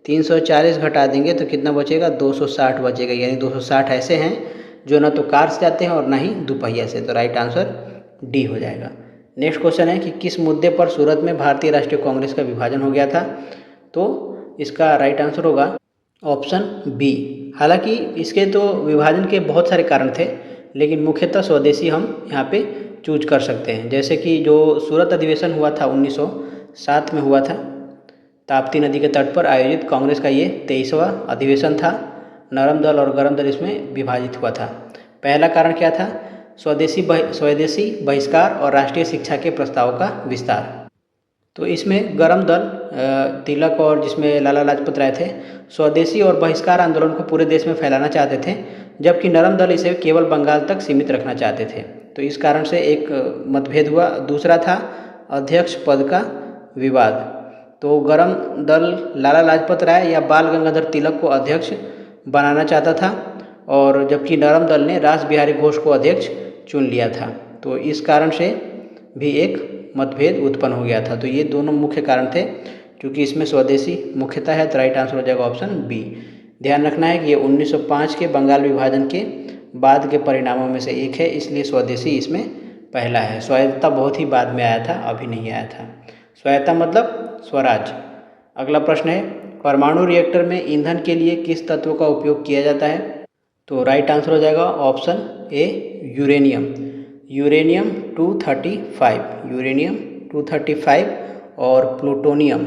340 घटा देंगे तो कितना बचेगा 260 बचेगा, यानी 260 ऐसे हैं जो ना तो कार से जाते हैं और ना ही दोपहिया से। तो राइट आंसर डी हो जाएगा। नेक्स्ट क्वेश्चन है कि किस मुद्दे पर सूरत में भारतीय राष्ट्रीय कांग्रेस का विभाजन हो गया था, तो इसका राइट आंसर होगा ऑप्शन बी। हालांकि इसके तो विभाजन के बहुत सारे कारण थे, लेकिन मुख्यतः स्वदेशी हम यहाँ पे चूज कर सकते हैं। जैसे कि जो सूरत अधिवेशन हुआ था 1907 में हुआ था, ताप्ती नदी के तट पर आयोजित कांग्रेस का ये 23वां अधिवेशन था, नरम दल और गरम दल इसमें विभाजित हुआ था। पहला कारण क्या था? स्वदेशी बहिष्कार और राष्ट्रीय शिक्षा के प्रस्ताव का विस्तार। तो इसमें गरम दल तिलक और जिसमें लाला लाजपत राय थे, स्वदेशी और बहिष्कार आंदोलन को पूरे देश में फैलाना चाहते थे, जबकि नरम दल इसे केवल बंगाल तक सीमित रखना चाहते थे। तो इस कारण से एक मतभेद हुआ। दूसरा था अध्यक्ष पद का विवाद। तो गरम दल लाला लाजपत राय या बाल गंगाधर तिलक को अध्यक्ष बनाना चाहता था, और जबकि नरम दल ने रास बिहारी घोष को अध्यक्ष चुन लिया था। तो इस कारण से भी एक मतभेद उत्पन्न हो गया था। तो ये दोनों मुख्य कारण थे। क्योंकि इसमें स्वदेशी मुख्यतः है, तो राइट आंसर हो जाएगा ऑप्शन बी। ध्यान रखना है कि ये 1905 के बंगाल विभाजन के बाद के परिणामों में से एक है, इसलिए स्वदेशी इसमें पहला है। स्वायत्तता बहुत ही बाद में आया था, अभी नहीं आया था। स्वायत्तता मतलब स्वराज। अगला प्रश्न है, परमाणु रिएक्टर में ईंधन के लिए किस तत्व का उपयोग किया जाता है? तो राइट आंसर हो जाएगा option A, uranium. Uranium 235, uranium 235 और प्लूटोनियम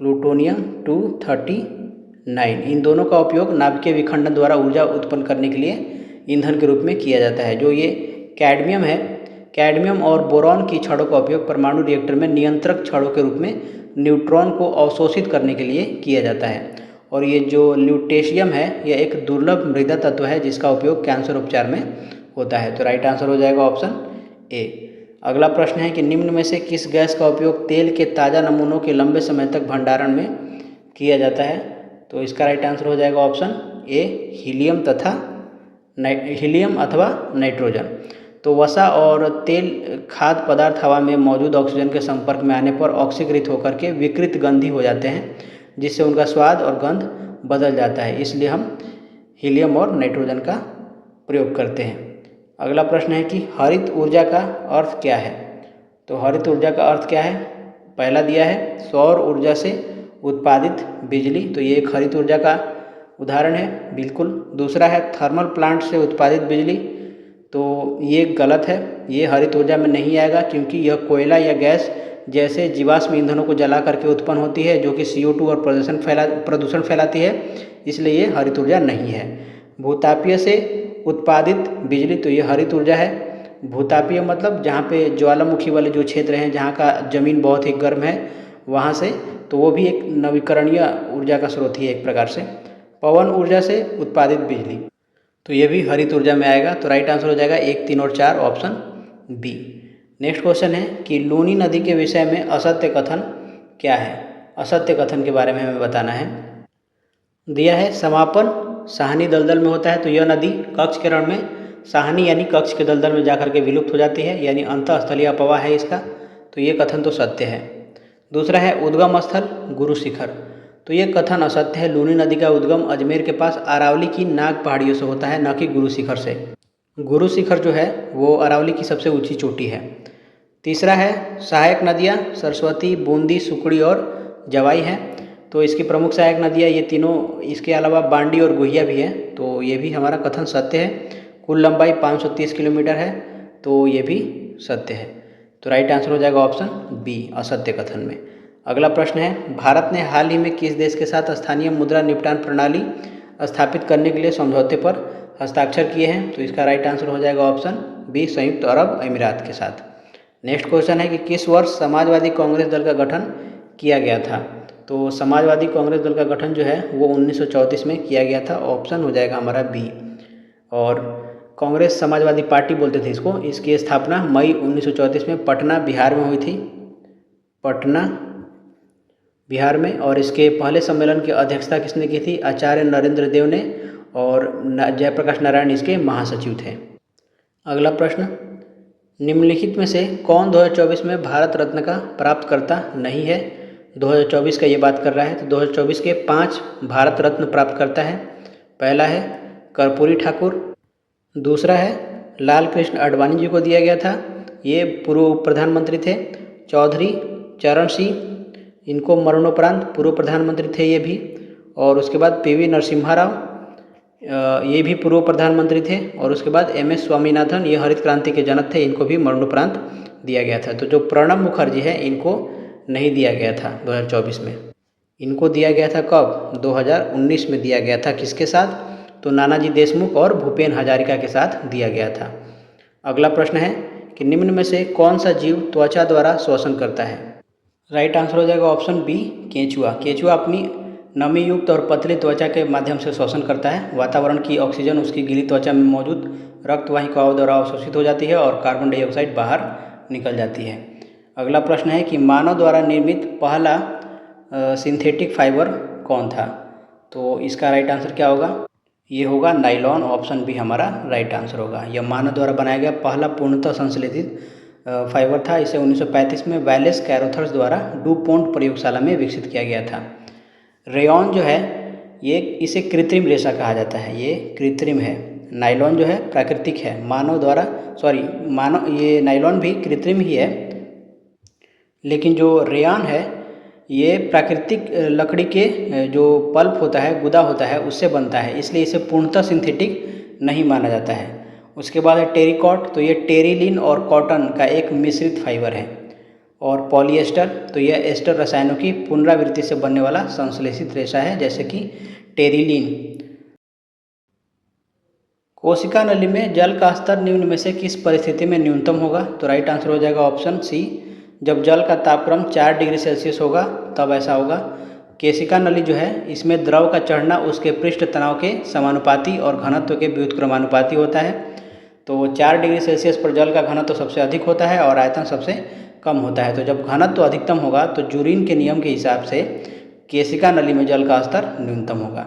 239। इन दोनों का उपयोग नाभिकीय विखंडन द्वारा ऊर्जा उत्पन्न करने के लिए ईंधन के रूप में किया जाता है। जो ये कैडमियम है, कैडमियम और बोरॉन की छड़ों का उपयोग परमाणु रिएक्टर में नियंत्रक छड़ों के रूप में न्यूट्रॉन को अवशोषित करने के लिए किया जाता है। और ये जो ल्यूटेशियम है, यह एक दुर्लभ मृदा तत्व है जिसका उपयोग कैंसर उपचार में होता है। तो राइट आंसर हो जाएगा ऑप्शन ए। अगला प्रश्न है कि निम्न में से किस गैस का उपयोग तेल के ताज़ा नमूनों के लंबे समय तक भंडारण में किया जाता है? तो इसका राइट आंसर हो जाएगा ऑप्शन ए, हीलियम अथवा नाइट्रोजन। तो वसा और तेल खाद्य पदार्थ हवा में मौजूद ऑक्सीजन के संपर्क में आने पर ऑक्सीकृत होकर के विकृत गंधी हो जाते हैं, जिससे उनका स्वाद और गंध बदल जाता है। इसलिए हम हीलियम और नाइट्रोजन का प्रयोग करते हैं। अगला प्रश्न है कि हरित ऊर्जा का अर्थ क्या है? तो हरित ऊर्जा का अर्थ क्या है? पहला दिया है सौर ऊर्जा से उत्पादित बिजली, तो ये एक हरित ऊर्जा का उदाहरण है, बिल्कुल। दूसरा है थर्मल प्लांट से उत्पादित बिजली, तो ये गलत है, ये हरित ऊर्जा में नहीं आएगा, क्योंकि यह कोयला या गैस जैसे जीवाश्म ईंधनों को जला करके उत्पन्न होती है, जो कि CO2 और प्रदूषण फैलाती है, इसलिए ये हरित ऊर्जा नहीं है। भूतापीय से उत्पादित बिजली, तो ये हरित ऊर्जा है। भूतापीय मतलब जहाँ पे ज्वालामुखी वाले जो क्षेत्र हैं, जहाँ का जमीन बहुत ही गर्म है, वहाँ से, तो वो भी एक नवीकरणीय ऊर्जा का स्रोत ही है एक प्रकार से। पवन ऊर्जा से उत्पादित बिजली, तो ये भी हरित ऊर्जा में आएगा। तो राइट आंसर हो जाएगा 1, 3 और 4 ऑप्शन बी। नेक्स्ट क्वेश्चन है कि लूनी नदी के विषय में असत्य कथन क्या है? असत्य कथन के बारे में हमें बताना है। दिया है समापन साहनी दलदल में होता है, तो यह नदी कक्ष किरण में साहनी यानी कक्ष के दलदल में जाकर के विलुप्त हो जाती है, यानी अंतःस्थलीय अपवाह है इसका, तो ये कथन तो सत्य है। दूसरा है उद्गम स्थल गुरु शिखर, तो ये कथन असत्य है। लूनी नदी का उद्गम अजमेर के पास अरावली की नाग पहाड़ियों से होता है, न कि गुरु शिखर से। गुरु शिखर जो है वो अरावली की सबसे ऊंची चोटी है। तीसरा है सहायक नदियाँ सरस्वती, बूंदी, सुकड़ी और जवाई हैं, तो इसकी प्रमुख सहायक नदियाँ ये तीनों, इसके अलावा बांडी और गुहिया भी है, तो ये भी हमारा कथन सत्य है। कुल लंबाई 530 किलोमीटर है, तो ये भी सत्य है। तो राइट आंसर हो जाएगा ऑप्शन बी, असत्य कथन में। अगला प्रश्न है भारत ने हाल ही में किस देश के साथ स्थानीय मुद्रा निपटान प्रणाली स्थापित करने के लिए समझौते पर हस्ताक्षर किए हैं? तो इसका राइट आंसर हो जाएगा ऑप्शन बी, संयुक्त अरब अमीरात के साथ। नेक्स्ट क्वेश्चन है कि किस वर्ष समाजवादी कांग्रेस दल का गठन किया गया था? तो समाजवादी कांग्रेस दल का गठन जो है वो 1934 में किया गया था, ऑप्शन हो जाएगा हमारा बी। और कांग्रेस समाजवादी पार्टी बोलते थे इसको। इसकी स्थापना मई 1934 में पटना बिहार में हुई थी, पटना बिहार में। और इसके पहले सम्मेलन की अध्यक्षता किसने की थी? आचार्य नरेंद्र देव ने, और जयप्रकाश नारायण इसके महासचिव थे। अगला प्रश्न, निम्नलिखित में से कौन 2024 में भारत रत्न का प्राप्तकर्ता नहीं है? 2024 का ये बात कर रहा है, तो 2024 के 5 भारत रत्न प्राप्तकर्ता है। पहला है कर्पूरी ठाकुर, दूसरा है लाल कृष्ण आडवाणी जी को दिया गया था, ये पूर्व प्रधानमंत्री थे। चौधरी चरण सिंह, इनको मरणोपरांत पूर्व प्रधानमंत्री थे ये भी। और उसके बाद PV नरसिम्हा राव, ये भी पूर्व प्रधानमंत्री थे। और उसके बाद MS स्वामीनाथन, ये हरित क्रांति के जनक थे, इनको भी मरणोपरांत दिया गया था। तो जो प्रणब मुखर्जी है इनको नहीं दिया गया था 2024 में। इनको दिया गया था कब? 2019 में दिया गया था। किसके साथ? तो नानाजी देशमुख और भूपेन हजारिका के साथ दिया गया था। अगला प्रश्न है कि निम्न में से कौन सा जीव त्वचा द्वारा श्वसन करता है? राइट आंसर हो जाएगा ऑप्शन बी, केंचुआ। केंचुआ अपनी नमी युक्त और पतली त्वचा के माध्यम से श्वसन करता है। वातावरण की ऑक्सीजन उसकी गीली त्वचा में मौजूद रक्त वाहिकाओं द्वारा अवशोषित हो जाती है और कार्बन डाइऑक्साइड बाहर निकल जाती है। अगला प्रश्न है कि मानव द्वारा निर्मित पहला सिंथेटिक फाइबर कौन था? तो इसका राइट आंसर क्या होगा? ये होगा नाइलॉन। ऑप्शन बी हमारा राइट आंसर होगा। यह मानव द्वारा बनाया गया पहला पूर्णतः संश्लेषित फाइबर था। इसे 1935 में वैलेस कैरोथर्स द्वारा डुपोंट प्रयोगशाला में विकसित किया गया था। रेयॉन जो है ये इसे कृत्रिम रेशा कहा जाता है, ये कृत्रिम है। नाइलॉन जो है प्राकृतिक है, मानव द्वारा ये नाइलॉन भी कृत्रिम ही है, लेकिन जो रेयॉन है ये प्राकृतिक लकड़ी के जो पल्प होता है, गुदा होता है, उससे बनता है, इसलिए इसे पूर्णतः सिंथेटिक नहीं माना जाता है। उसके बाद है टेरिकॉट, तो ये टेरिलिन और कॉटन का एक मिश्रित फाइबर है। और पॉलिएस्टर, तो यह एस्टर रसायनों की पुनरावृत्ति से बनने वाला संश्लेषित रेशा है, जैसे कि टेरिलिन। कोशिका नली में जल का स्तर निम्न में से किस परिस्थिति में न्यूनतम होगा? तो राइट आंसर हो जाएगा ऑप्शन सी, जब जल का तापक्रम 4 डिग्री सेल्सियस होगा तब ऐसा होगा। केशिका नली जो है इसमें द्रव का चढ़ना उसके पृष्ठ तनाव के समानुपाती और घनत्व के व्युत्क्रमानुपाती होता है। तो 4 डिग्री सेल्सियस पर जल का घनत्व सबसे अधिक होता है और आयतन सबसे कम होता है। तो जब घनत्व अधिकतम होगा तो जूरीन के नियम के हिसाब से केशिका नली में जल का स्तर न्यूनतम होगा।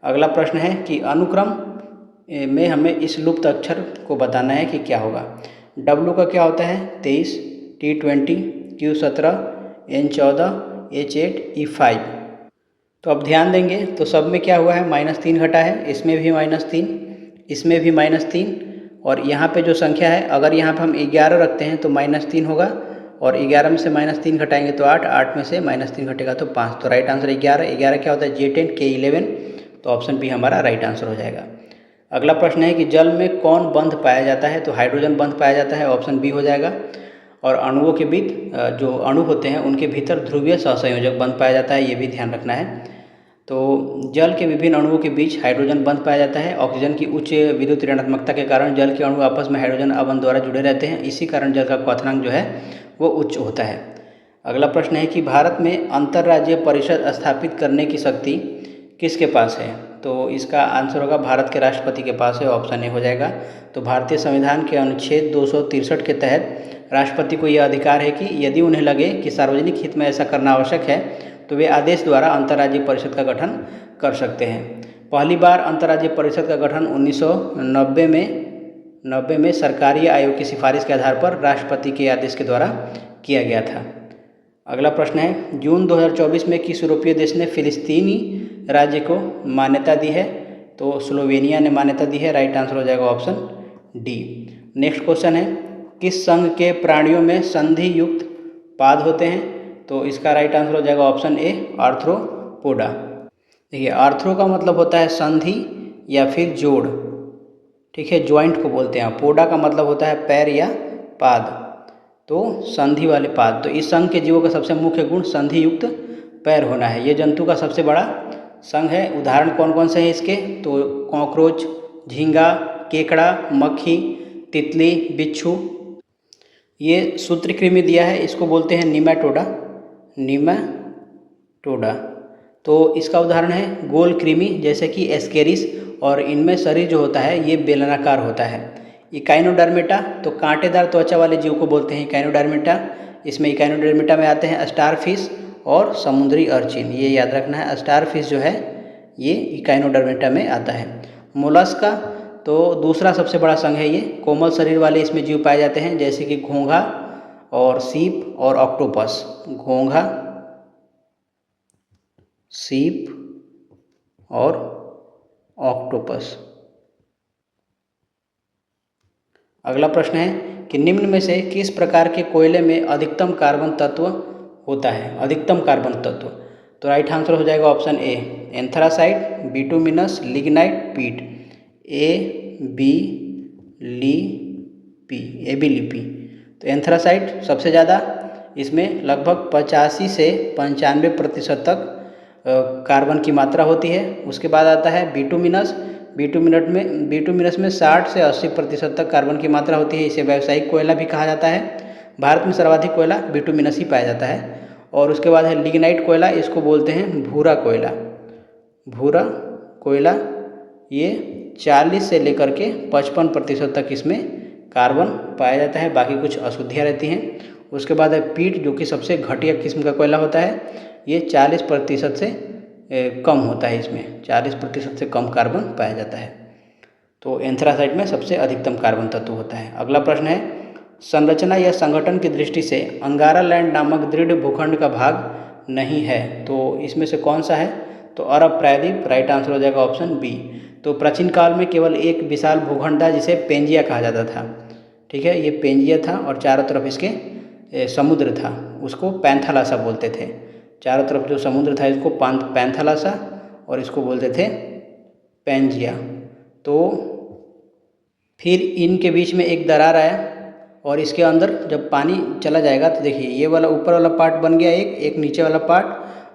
अगला प्रश्न है कि अनुक्रम में हमें इस लुप्त अक्षर को बताना है कि क्या होगा। W का क्या होता है? 23, T20, Q17, N14, H8, E5। तो अब ध्यान देंगे तो सब में क्या हुआ है? -3 घटा है, इसमें भी -3, इसमें भी -3, और यहाँ पे जो संख्या है अगर यहाँ पे हम 11 रखते हैं तो -3 होगा, और 11 में से -3 घटाएंगे तो 8, 8 में से -3 घटेगा तो 5। तो राइट आंसर 11। 11 क्या होता है? J10, K11। तो ऑप्शन बी हमारा राइट आंसर हो जाएगा। अगला प्रश्न है कि जल में कौन बंध पाया जाता है? तो हाइड्रोजन बंध पाया जाता है, ऑप्शन बी हो जाएगा। और अणुओं के बीच जो अणु होते हैं उनके भीतर ध्रुवीय सहसंयोजक बंध पाया जाता है, ये भी ध्यान रखना है। तो जल के विभिन्न अणुओं के बीच हाइड्रोजन बंध पाया जाता है। ऑक्सीजन की उच्च विद्युत ऋणात्मकता के कारण जल के अणु आपस में हाइड्रोजन आबंध द्वारा जुड़े रहते हैं, इसी कारण जल का क्वथनांक जो है वो उच्च होता है। अगला प्रश्न है कि भारत में अंतर्राज्यीय परिषद स्थापित करने की शक्ति किसके पास है? तो इसका आंसर होगा भारत के राष्ट्रपति के पास है, ऑप्शन ए हो जाएगा। तो भारतीय संविधान के अनुच्छेद 263 के तहत राष्ट्रपति को यह अधिकार है कि यदि उन्हें लगे कि सार्वजनिक हित में ऐसा करना आवश्यक है तो वे आदेश द्वारा अंतर्राज्यीय परिषद का गठन कर सकते हैं। पहली बार अंतर्राज्यीय परिषद का गठन 1990 में सरकारी आयोग की सिफारिश के आधार पर राष्ट्रपति के आदेश के द्वारा किया गया था। अगला प्रश्न है जून 2024 में किस यूरोपीय देश ने फिलिस्तीनी राज्य को मान्यता दी है? तो स्लोवेनिया ने मान्यता दी है। राइट आंसर हो जाएगा ऑप्शन डी। नेक्स्ट क्वेश्चन है किस संघ के प्राणियों में संधि युक्त पाद होते हैं? तो इसका राइट आंसर हो जाएगा ऑप्शन ए, आर्थ्रोपोडा। देखिए आर्थ्रो का मतलब होता है संधि या फिर जोड़, ठीक है, ज्वाइंट को बोलते हैं। पोडा का मतलब होता है पैर या पाद, तो संधि वाले पाद। तो इस संघ के जीवों का सबसे मुख्य गुण संधि युक्त पैर होना है। ये जंतु का सबसे बड़ा संघ है। उदाहरण कौन कौन से हैं इसके? तो कॉकरोच, झींगा, केकड़ा, मक्खी, तितली, बिच्छू। ये सूत्रकृमि दिया है, इसको बोलते हैं निमेटोडा। निमेटोडा। तो इसका उदाहरण है गोल कृमि जैसे कि एस्केरिस, और इनमें शरीर जो होता है ये बेलनाकार होता है। इकाइनोडर्मेटा, तो कांटेदार त्वचा वाले जीव को बोलते हैं इकाइनोडर्मेटा। इसमें इकाइनोडर्मेटा में आते हैं स्टारफिश और समुद्री अर्चिन, ये याद रखना है। स्टारफिश जो है ये इकाइनोडर्मेटा में आता है। मोलस्का, तो दूसरा सबसे बड़ा संघ है ये। कोमल शरीर वाले इसमें जीव पाए जाते हैं जैसे कि घोंघा और सीप और ऑक्टोपस। घोंघा, सीप और ऑक्टोपस। अगला प्रश्न है कि निम्न में से किस प्रकार के कोयले में अधिकतम कार्बन तत्व होता है? अधिकतम कार्बन तत्व, तो राइट आंसर हो जाएगा option A, anthracite, bituminous, lignite, पीट। एबीलिपी। तो एंथ्रासाइट सबसे ज़्यादा, इसमें लगभग 85 से 95% तक कार्बन की मात्रा होती है। उसके बाद आता है बिटुमिनस। बिटुमिनस में 60 से 80% तक कार्बन की मात्रा होती है। इसे व्यावसायिक कोयला भी कहा जाता है। भारत में सर्वाधिक कोयला बिटुमिनस ही पाया जाता है। और उसके बाद है लिग्नाइट कोयला, इसको बोलते हैं भूरा कोयला। भूरा कोयला ये 40 से लेकर के 55% तक इसमें कार्बन पाया जाता है, बाकी कुछ अशुद्धियाँ रहती हैं। उसके बाद है पीट, जो कि सबसे घटिया किस्म का कोयला होता है। ये 40% से कम होता है, इसमें 40% से कम कार्बन पाया जाता है। तो एंथ्रासाइट में सबसे अधिकतम कार्बन तत्व होता है। अगला प्रश्न है, संरचना या संगठन की दृष्टि से अंगारा लैंड नामक दृढ़ भूखंड का भाग नहीं है, तो इसमें से कौन सा है? तो अरब प्रायद्वीप राइट आंसर हो जाएगा ऑप्शन बी। तो प्राचीन काल में केवल एक विशाल भूखंड था जिसे पेंजिया कहा जाता था। ठीक है, ये पेंजिया था और चारों तरफ इसके समुद्र था, उसको पैंथालासा बोलते थे। चारों तरफ जो समुद्र था इसको पैंथालासा और इसको बोलते थे पेंजिया। तो फिर इनके बीच में एक दरार आया और इसके अंदर जब पानी चला जाएगा तो देखिए ये वाला ऊपर वाला पार्ट बन गया, एक नीचे वाला पार्ट,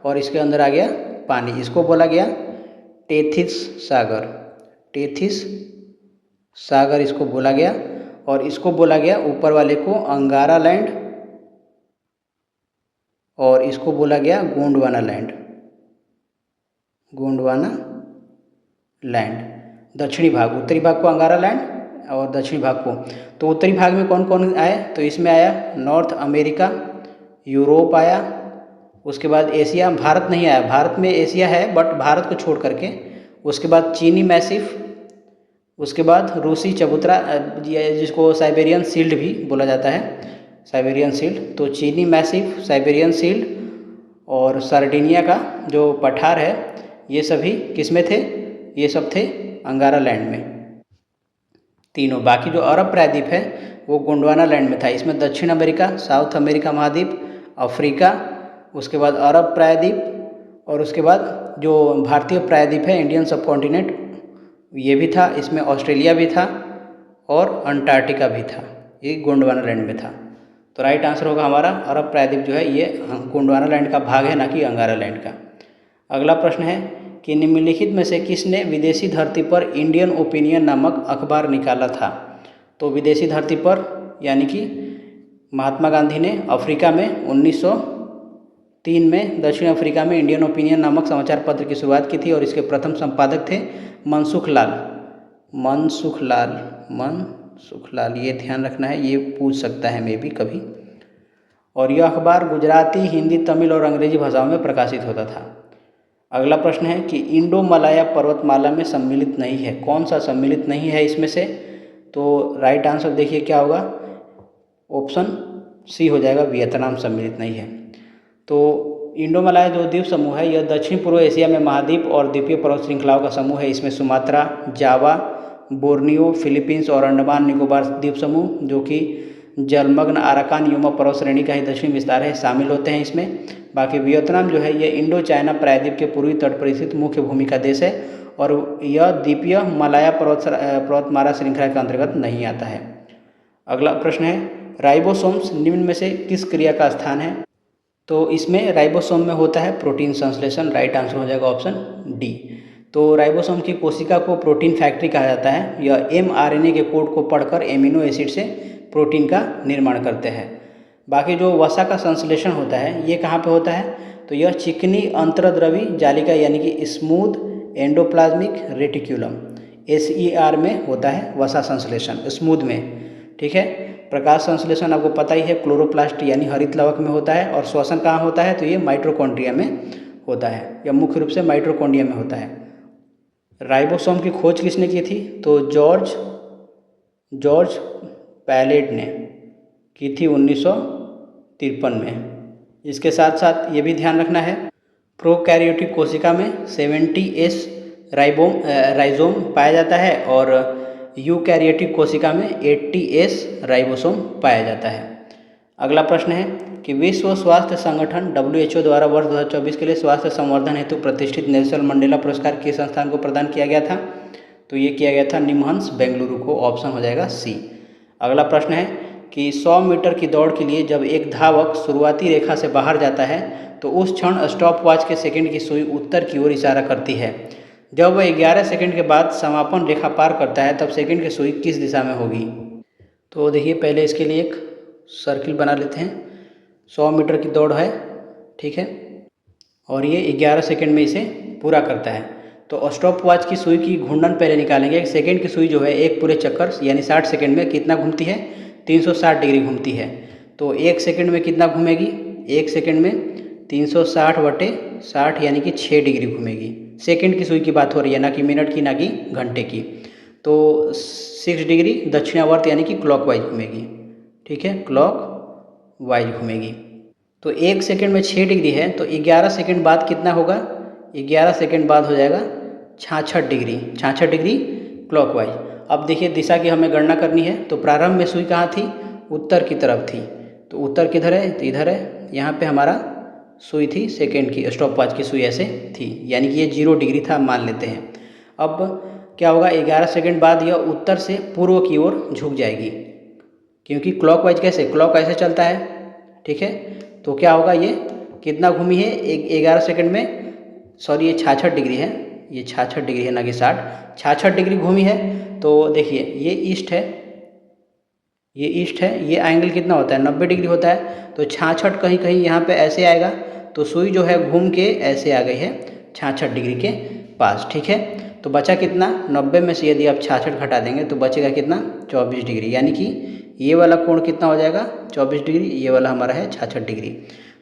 और इसके अंदर आ गया पानी। इसको बोला गया टेथिस सागर। टेथिस सागर इसको बोला गया। और इसको बोला गया ऊपर वाले को अंगारा लैंड और इसको बोला गया गोंडवाना लैंड। गोंडवाना लैंड दक्षिणी भाग, उत्तरी भाग को अंगारा लैंड और दक्षिणी भाग को। तो उत्तरी भाग में कौन कौन आए? तो इसमें आया नॉर्थ अमेरिका, यूरोप आया, उसके बाद एशिया। भारत नहीं आया, भारत में एशिया है बट भारत को छोड़ करके। उसके बाद चीनी मैसिफ, उसके बाद रूसी चबूतरा जिसको साइबेरियन शील्ड भी बोला जाता है, साइबेरियन शील्ड। तो चीनी मैसिफ, साइबेरियन शील्ड और सार्डिनिया का जो पठार है, ये सभी किस में थे? ये सब थे अंगारा लैंड में तीनों। बाकी जो अरब प्रायद्वीप है वो गोंडवाना लैंड में था। इसमें दक्षिण अमेरिका, साउथ अमेरिका महाद्वीप, अफ्रीका, उसके बाद अरब प्रायद्वीप और उसके बाद जो भारतीय प्रायद्वीप है इंडियन सब कॉन्टिनेंट ये भी था। इसमें ऑस्ट्रेलिया भी था और अंटार्कटिका भी था, ये गोंडवाना लैंड में था। तो राइट आंसर होगा हमारा अरब प्रायद्वीप जो है ये गोंडवाना लैंड का भाग है, ना कि अंगारा लैंड का। अगला प्रश्न है कि निम्नलिखित में से किसने विदेशी धरती पर इंडियन ओपिनियन नामक अखबार निकाला था? तो विदेशी धरती पर यानी कि महात्मा गांधी ने अफ्रीका में 1903 में दक्षिण अफ्रीका में इंडियन ओपिनियन नामक समाचार पत्र की शुरुआत की थी और इसके प्रथम संपादक थे मनसुख लाल। ये ध्यान रखना है, ये पूछ सकता है मे भी कभी। और यह अखबार गुजराती, हिंदी, तमिल और अंग्रेजी भाषाओं में प्रकाशित होता था। अगला प्रश्न है कि इंडो मलाया पर्वतमाला में सम्मिलित नहीं है, कौन सा सम्मिलित नहीं है इसमें से? तो राइट आंसर देखिए क्या होगा, ऑप्शन सी हो जाएगा, वियतनाम सम्मिलित नहीं है। तो इंडो मलाया जो द्वीप समूह है यह दक्षिण पूर्व एशिया में महाद्वीप और द्वीपीय पर्वत श्रृंखलाओं का समूह है। इसमें सुमात्रा, जावा, बोर्नियो, फिलीपींस और अंडमान निकोबार द्वीप समूह, जो कि जलमग्न आराकान यूमा पर्वत श्रेणी का ही दक्षिणी विस्तार है, शामिल होते हैं इसमें। बाकी वियतनाम जो है ये इंडो चाइना प्रायद्वीप के पूर्वी तट पर स्थित मुख्य भूमि का देश है और यह द्वीपीय मलाया पर्वतमाला श्रृंखला के अंतर्गत नहीं आता है। अगला प्रश्न है, राइबोसोम्स निम्न में से किस क्रिया का स्थान है? तो इसमें राइबोसोम में होता है प्रोटीन संश्लेषण। राइट आंसर हो जाएगा ऑप्शन डी। तो राइबोसोम की कोशिका को प्रोटीन फैक्ट्री कहा जाता है। यह mRNA के कोड को पढ़कर एमिनो एसिड से प्रोटीन का निर्माण करते हैं। बाकी जो वसा का संश्लेषण होता है ये कहाँ पे होता है? तो यह चिकनी अंतर्द्रवी जालिका यानी कि स्मूथ एंडोप्लाज्मिक रेटिक्यूलम SER में होता है वसा संश्लेषण, स्मूथ में। ठीक है, प्रकाश संश्लेषण आपको पता ही है क्लोरोप्लास्ट यानी हरित लवक में होता है। और श्वसन कहाँ होता है? तो ये माइटोकॉन्ड्रिया में होता है, या मुख्य रूप से माइटोकॉन्ड्रिया में होता है। राइबोसोम की खोज किसने की थी? तो जॉर्ज पैलेट ने की थी 1953 में। इसके साथ साथ ये भी ध्यान रखना है प्रोकैरियोटिक कोशिका में 70S राइजोम पाया जाता है और यूकैरियोटिक कोशिका में 80S राइबोसोम पाया जाता है। अगला प्रश्न है कि विश्व स्वास्थ्य संगठन WHO द्वारा वर्ष 2024 के लिए स्वास्थ्य संवर्धन हेतु प्रतिष्ठित नेल्सन मंडेला पुरस्कार किस संस्थान को प्रदान किया गया था? तो ये किया गया था निमहंस बेंगलुरु को, ऑप्शन हो जाएगा सी। अगला प्रश्न है कि 100 मीटर की दौड़ के लिए जब एक धावक शुरुआती रेखा से बाहर जाता है तो उस क्षण स्टॉप वॉच के सेकंड की सुई उत्तर की ओर इशारा करती है। जब वह 11 सेकंड के बाद समापन रेखा पार करता है तब सेकंड की सुई किस दिशा में होगी। तो देखिए पहले इसके लिए एक सर्किल बना लेते हैं। 100 मीटर की दौड़ है, ठीक है, और ये 11 सेकंड में इसे पूरा करता है। तो स्टॉप वॉच की सुई की घूर्णन पहले निकालेंगे। एक सेकंड की सुई जो है एक पूरे चक्कर यानी 60 सेकंड में कितना घूमती है, 360 डिग्री घूमती है। तो एक सेकंड में कितना घूमेगी, एक सेकंड में 360/60 यानी कि 6 डिग्री घूमेगी। सेकंड की सुई की बात हो रही है, ना कि मिनट की, ना कि घंटे की। तो 6 डिग्री दक्षिणावर्त यानी कि क्लॉकवाइज घूमेगी, ठीक है, क्लॉक वाइज घूमेगी। तो एक सेकंड में 6 डिग्री है तो 11 सेकंड बाद कितना होगा, 11 सेकंड बाद हो जाएगा 66 डिग्री, 66 डिग्री क्लॉकवाइज। अब देखिए दिशा की हमें गणना करनी है। तो प्रारंभ में सुई कहाँ थी, उत्तर की तरफ थी। तो उत्तर किधर है, तो इधर है। यहाँ पे हमारा सुई थी सेकंड की, स्टॉप वॉच की सुई ऐसे थी, यानी कि ये 0 डिग्री था, मान लेते हैं। अब क्या होगा, 11 सेकंड बाद यह उत्तर से पूर्व की ओर झुक जाएगी, क्योंकि क्लॉकवाइज कैसे, क्लॉक ऐसे चलता है, ठीक है। तो क्या होगा, ये कितना घूमी है, 11 सेकंड में, सॉरी ये 66 डिग्री है, ये 66 डिग्री है ना कि 60, 66 डिग्री घूमी है। तो देखिए ये ईस्ट है, ये ईस्ट है, ये एंगल कितना होता है, 90 डिग्री होता है। तो 66 कहीं कहीं यहाँ पे ऐसे आएगा, तो सुई जो है घूम के ऐसे आ गई है 66 डिग्री के पास, ठीक है। तो बचा कितना, 90 में से यदि आप 66 घटा देंगे तो बचेगा कितना, 24 डिग्री, यानी कि ये वाला कोण कितना हो जाएगा, 24 डिग्री, ये वाला हमारा है 66 डिग्री।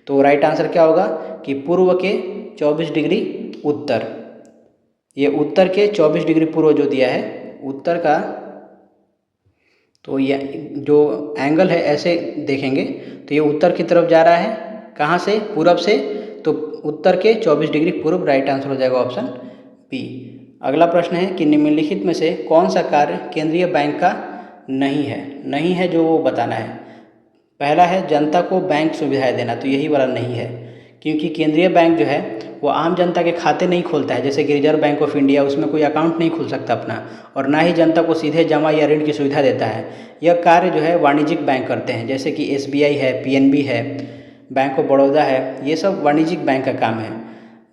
तो राइट आंसर क्या होगा कि पूर्व के 24 डिग्री उत्तर, ये उत्तर के 24 डिग्री पूर्व जो दिया है उत्तर का, तो ये जो एंगल है ऐसे देखेंगे तो ये उत्तर की तरफ जा रहा है, कहाँ से, पूरब से। तो उत्तर के 24 डिग्री पूर्व, राइट आंसर हो जाएगा ऑप्शन बी। अगला प्रश्न है कि निम्नलिखित में से कौन सा कार्य केंद्रीय बैंक का नहीं है, नहीं है जो वो बताना है। पहला है जनता को बैंक सुविधाएं देना, तो यही वाला नहीं है, क्योंकि केंद्रीय बैंक जो है वो आम जनता के खाते नहीं खोलता है, जैसे कि रिजर्व बैंक ऑफ इंडिया, उसमें कोई अकाउंट नहीं खुल सकता अपना, और ना ही जनता को सीधे जमा या ऋण की सुविधा देता है। यह कार्य जो है वाणिज्यिक बैंक करते हैं, जैसे कि SBI है, PNB है, बैंक ऑफ बड़ौदा है, ये सब वाणिज्यिक बैंक का काम है।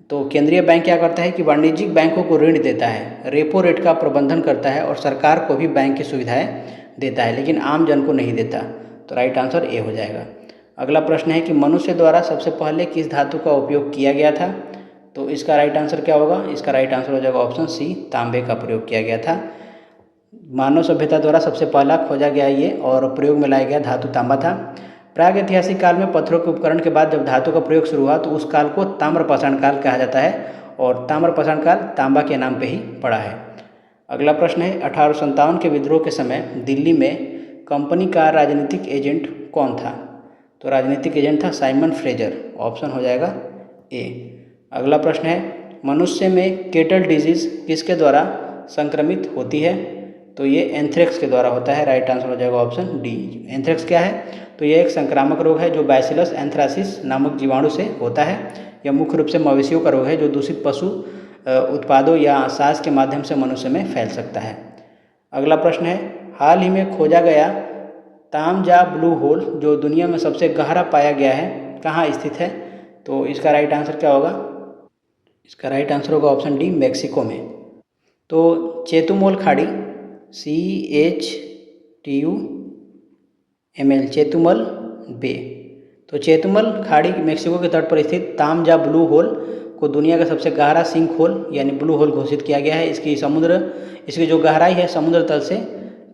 तो केंद्रीय बैंक क्या करता है कि वाणिज्यिक बैंकों को ऋण देता है, रेपो रेट का प्रबंधन करता है, और सरकार को भी बैंक की सुविधाएँ देता है, लेकिन आम जन को नहीं देता। तो राइट आंसर ए हो जाएगा। अगला प्रश्न है कि मनुष्य द्वारा सबसे पहले किस धातु का उपयोग किया गया था। तो इसका राइट आंसर क्या होगा, इसका राइट आंसर हो जाएगा ऑप्शन सी, तांबे का प्रयोग किया गया था। मानव सभ्यता द्वारा सबसे पहला खोजा गया ये और प्रयोग में लाया गया धातु तांबा था। प्राग ऐतिहासिक काल में पत्थरों के उपकरण के बाद जब धातु का प्रयोग शुरू हुआ तो उस काल को ताम्रपाषाण काल कहा जाता है, और ताम्रपाषाण काल तांबा के नाम पे ही पड़ा है। अगला प्रश्न है 1857 के विद्रोह के समय दिल्ली में कंपनी का राजनीतिक एजेंट कौन था। तो राजनीतिक एजेंट था साइमन फ्रेजर, ऑप्शन हो जाएगा ए। अगला प्रश्न है मनुष्य में केटल डिजीज किसके द्वारा संक्रमित होती है। तो ये एंथ्रेक्स के द्वारा होता है, राइट आंसर हो जाएगा ऑप्शन डी। एंथ्रेक्स क्या है, तो ये एक संक्रामक रोग है जो बैसिलस एंथ्रासिस नामक जीवाणु से होता है। यह मुख्य रूप से मवेशियों का रोग है जो दूषित पशु उत्पादों या सांस के माध्यम से मनुष्य में फैल सकता है। अगला प्रश्न है हाल ही में खोजा गया तामजा ब्लू होल जो दुनिया में सबसे गहरा पाया गया है कहाँ स्थित है। तो इसका राइट आंसर क्या होगा, इसका राइट आंसर होगा ऑप्शन डी, मेक्सिको में। तो चेतुमोल खाड़ी CHTUML, चेतुमल बे। तो चेतुमल खाड़ी मेक्सिको के तट पर स्थित तामजा ब्लू होल को दुनिया का सबसे गहरा सिंक होल यानी ब्लू होल घोषित किया गया है। इसकी जो गहराई है समुद्र तल से